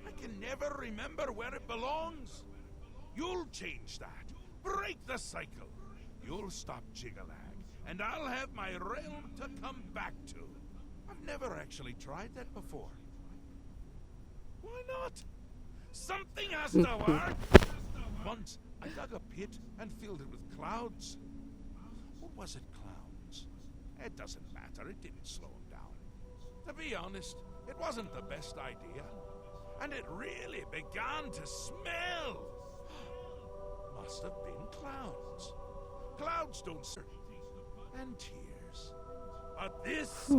S2: I can never remember where it belongs. You'll change that. Break the cycle. You'll stop Jigalag, and I'll have my realm to come back to. I've never actually tried that before. Why not? Something has to work. Once I dug a pit and filled it with clouds. Or was it clowns? It doesn't matter. It didn't slow him down. To be honest, it wasn't the best idea. And it really began to smell. Must have been clouds. Clouds don't serve. And tears. But this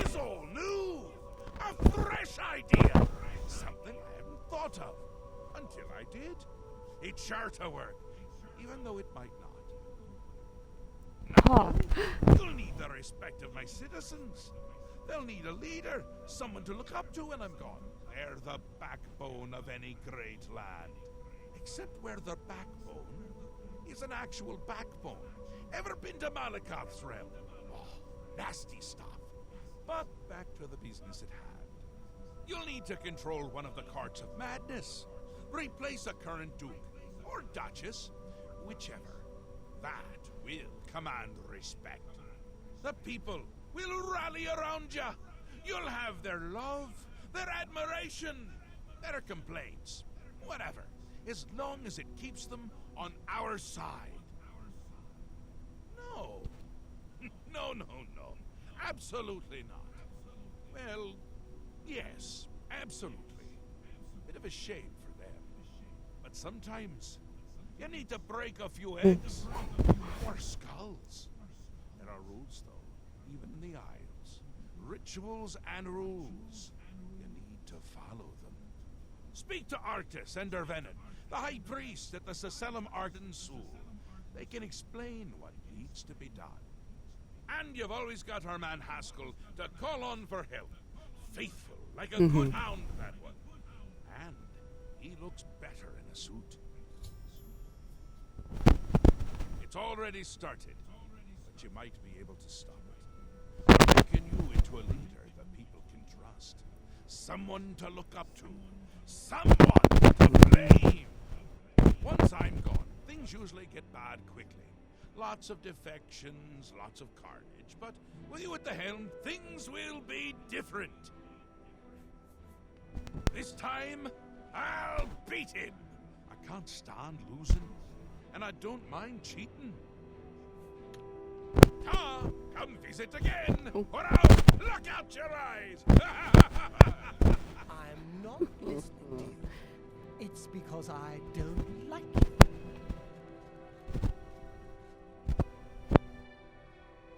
S2: is all new. A fresh idea. Something I hadn't thought of. Until I did. It's sure to work. Even though it might not. Now, you'll need the respect of my citizens. They'll need a leader. Someone to look up to when I'm gone. They're the backbone of any great land. Except where the backbone is an actual backbone. Ever been to Malakoth's realm? Oh, nasty stuff. But back to the business at hand. You'll need to control one of the courts of madness. Replace a current duke or duchess, whichever. That will command respect. The people will rally around you. You'll have their love, their admiration, their complaints, whatever, as long as it keeps them on our side. No. No. Absolutely not. Well, yes, absolutely. Bit of a shame for them. But sometimes you need to break a few eggs or skulls. There are rules, though, even in the Isles. Rituals and rules. You need to follow them. Speak to Artis and Dervenin, the High Priest at the Seselum Arden Sul. They can explain what needs to be done. And you've always got our man Haskell to call on for help. Faithful, like a good hound, that one. And he looks better in a suit. It's already started, but you might be able to stop it. Making you into a leader that people can trust. Someone to look up to. Someone to blame. Once I'm gone, things usually get bad quickly. Lots of defections, lots of carnage, but with you at the helm, things will be different. This time, I'll beat him. I can't stand losing, and I don't mind cheating. Come visit again. Hurrah! Look out your eyes.
S4: I'm not listening to you. It's because I don't like you.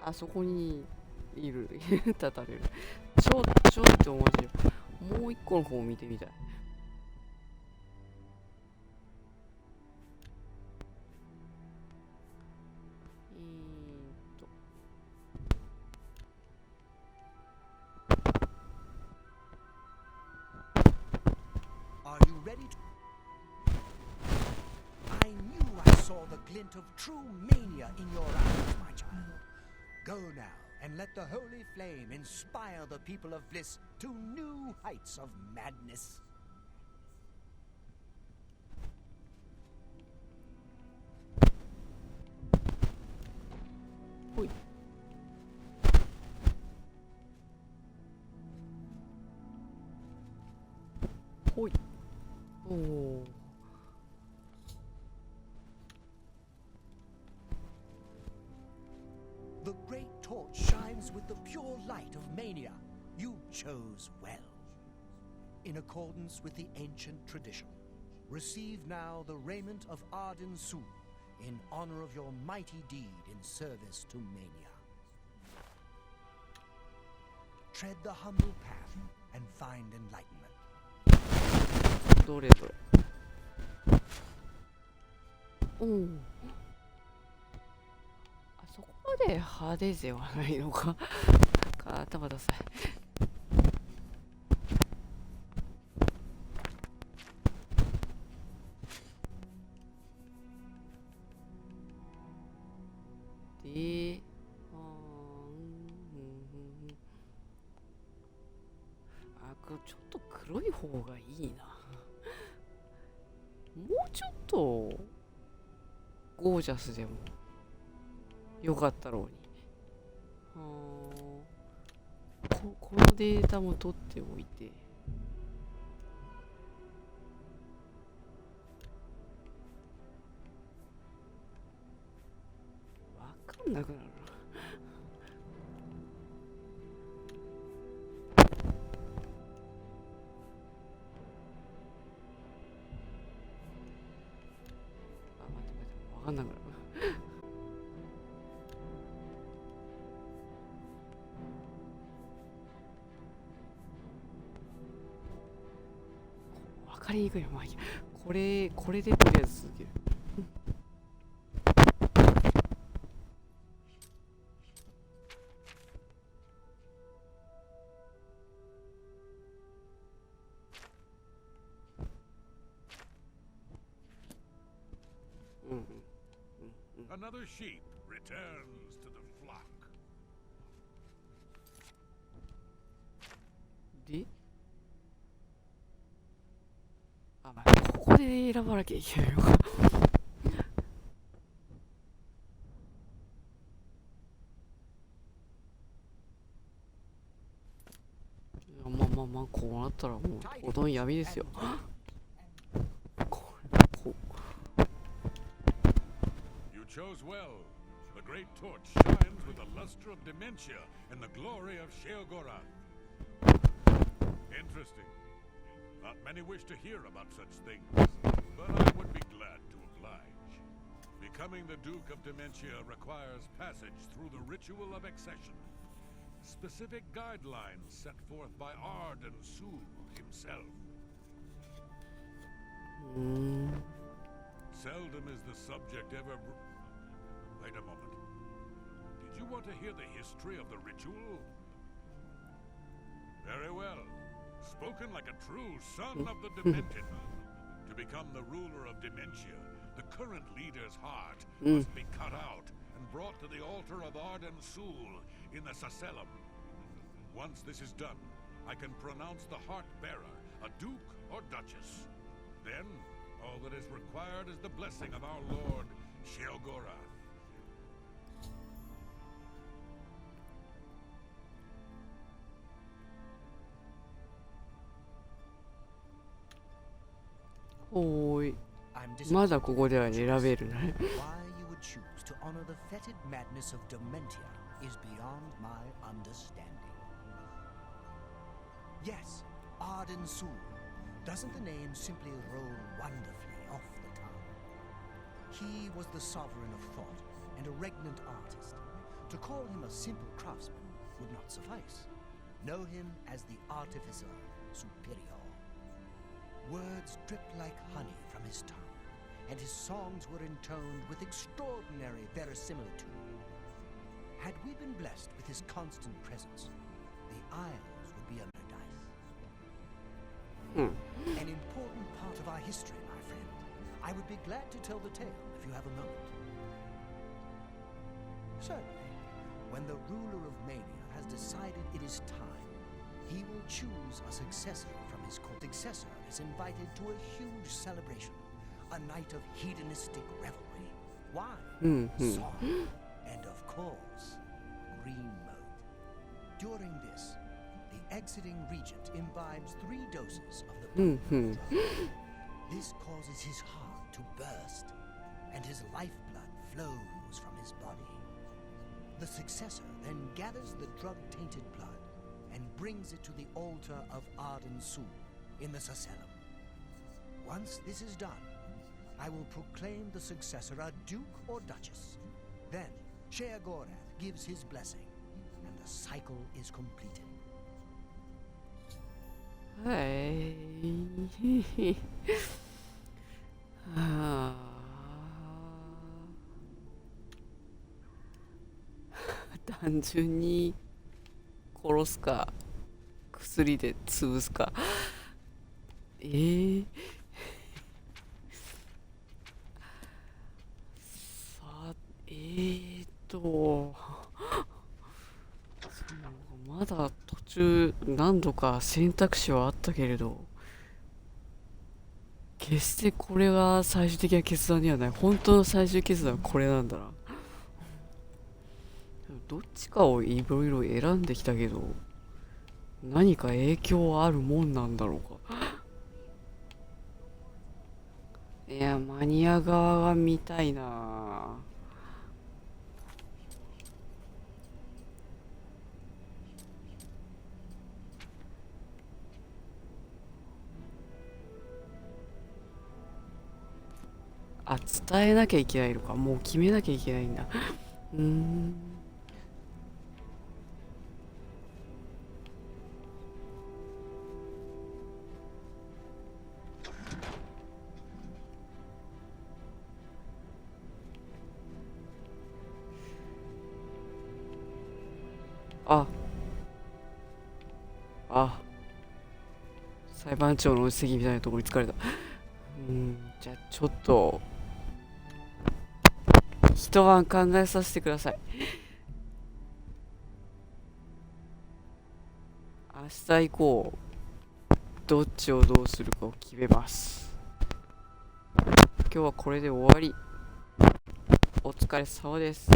S1: あそこにいる立たれる。ちょっと面白い。もう一個の方を見てみたい。
S4: Are you ready to... I knew I saw the glint of true mania in your eyes, my child. Go now, and let the holy flame inspire the people of Bliss to new heights of madness.
S1: ほい。ほい。おお。
S4: The great torch shines with the pure light of mania. You chose well. In accordance with the ancient tradition, receive now the raiment of Arden Sul in honor of your mighty deed in service to mania. Tread the humble path and find enlightenment.
S1: どれどれ。うん。あそこまで派手ではないのか。頭ださい。で、ちょっと黒い方がいいな。もうちょっとゴージャスでもよかったろうに。このデータも取っておいて。わかんなくなるな。わかんなくなる。わかりにくいな。まあいいや。これでとりあえず続ける。
S2: Another sheep returns to the flock.
S1: で、まあ、ここで選ばなきゃいけないのか。まあ、こうなったらもうほとんど闇ですよ。
S2: Chose well. The great torch shines with the luster of dementia and the glory of Sheogorath. Interesting. Not many wish to hear about such things, but I would be glad to oblige. Becoming the Duke of Dementia requires passage through the ritual of accession. Specific guidelines set forth by Arden Sul himself. Seldom is the subject ever... Wait a moment. Did you want to hear the history of the ritual? Very well. Spoken like a true son of the Demented. To become the ruler of Dementia, the current leader's heart must be cut out and brought to the altar of Arden Sul in the Sacellum. Once this is done, I can pronounce the heart bearer a duke or duchess. Then, all that is required is the blessing of our Lord Sheogorath.
S1: おーい。まだここでは選べるね。
S4: Why you would choose to honor the fetid madness of Dementia is beyond my understanding. Yes, Arden Sul. Doesn't the name simply roll wonderfully off the tongue? He was the sovereign of thought and a regnant artist. To call him a simple craftsman would not suffice. Know him as the artificer superior. Words dripped like honey from his tongue, and his songs were intoned with extraordinary verisimilitude. Had we been blessed with his constant presence, the Isles would be a paradise. An important part of our history, my friend. I would be glad to tell the tale if you have a moment. Certainly, when the ruler of Mania has decided it is time, he will choose a successor from his court. Successor is invited to a huge celebration, a night of hedonistic revelry, wine, song, and of course, green mode. During this, the exiting regent imbibes 3 doses of the potent drug. This causes his heart to burst, and his lifeblood flows from his body. The successor then gathers the drug-tainted blood and brings it to the altar of Arden Sul in the Sacellum. Once this is done, I will proclaim the successor a duke or duchess. Then Sheogorath gives his blessing, and the cycle is completed.
S1: はい。はあ。単純に殺すか薬で潰すか。さあそうまだ途中何度か選択肢はあったけれど、決してこれが最終的な決断ではない。本当の最終決断はこれなんだな。どっちかをいろいろ選んできたけど、何か影響はあるもんなんだろうか。いや、マニア側が見たいな。あ、伝えなきゃいけないのか。もう決めなきゃいけないんだ。裁判長の席みたいなところに疲れた。じゃあちょっと一晩考えさせてください。明日以降どっちをどうするかを決めます。今日はこれで終わり。お疲れ様です。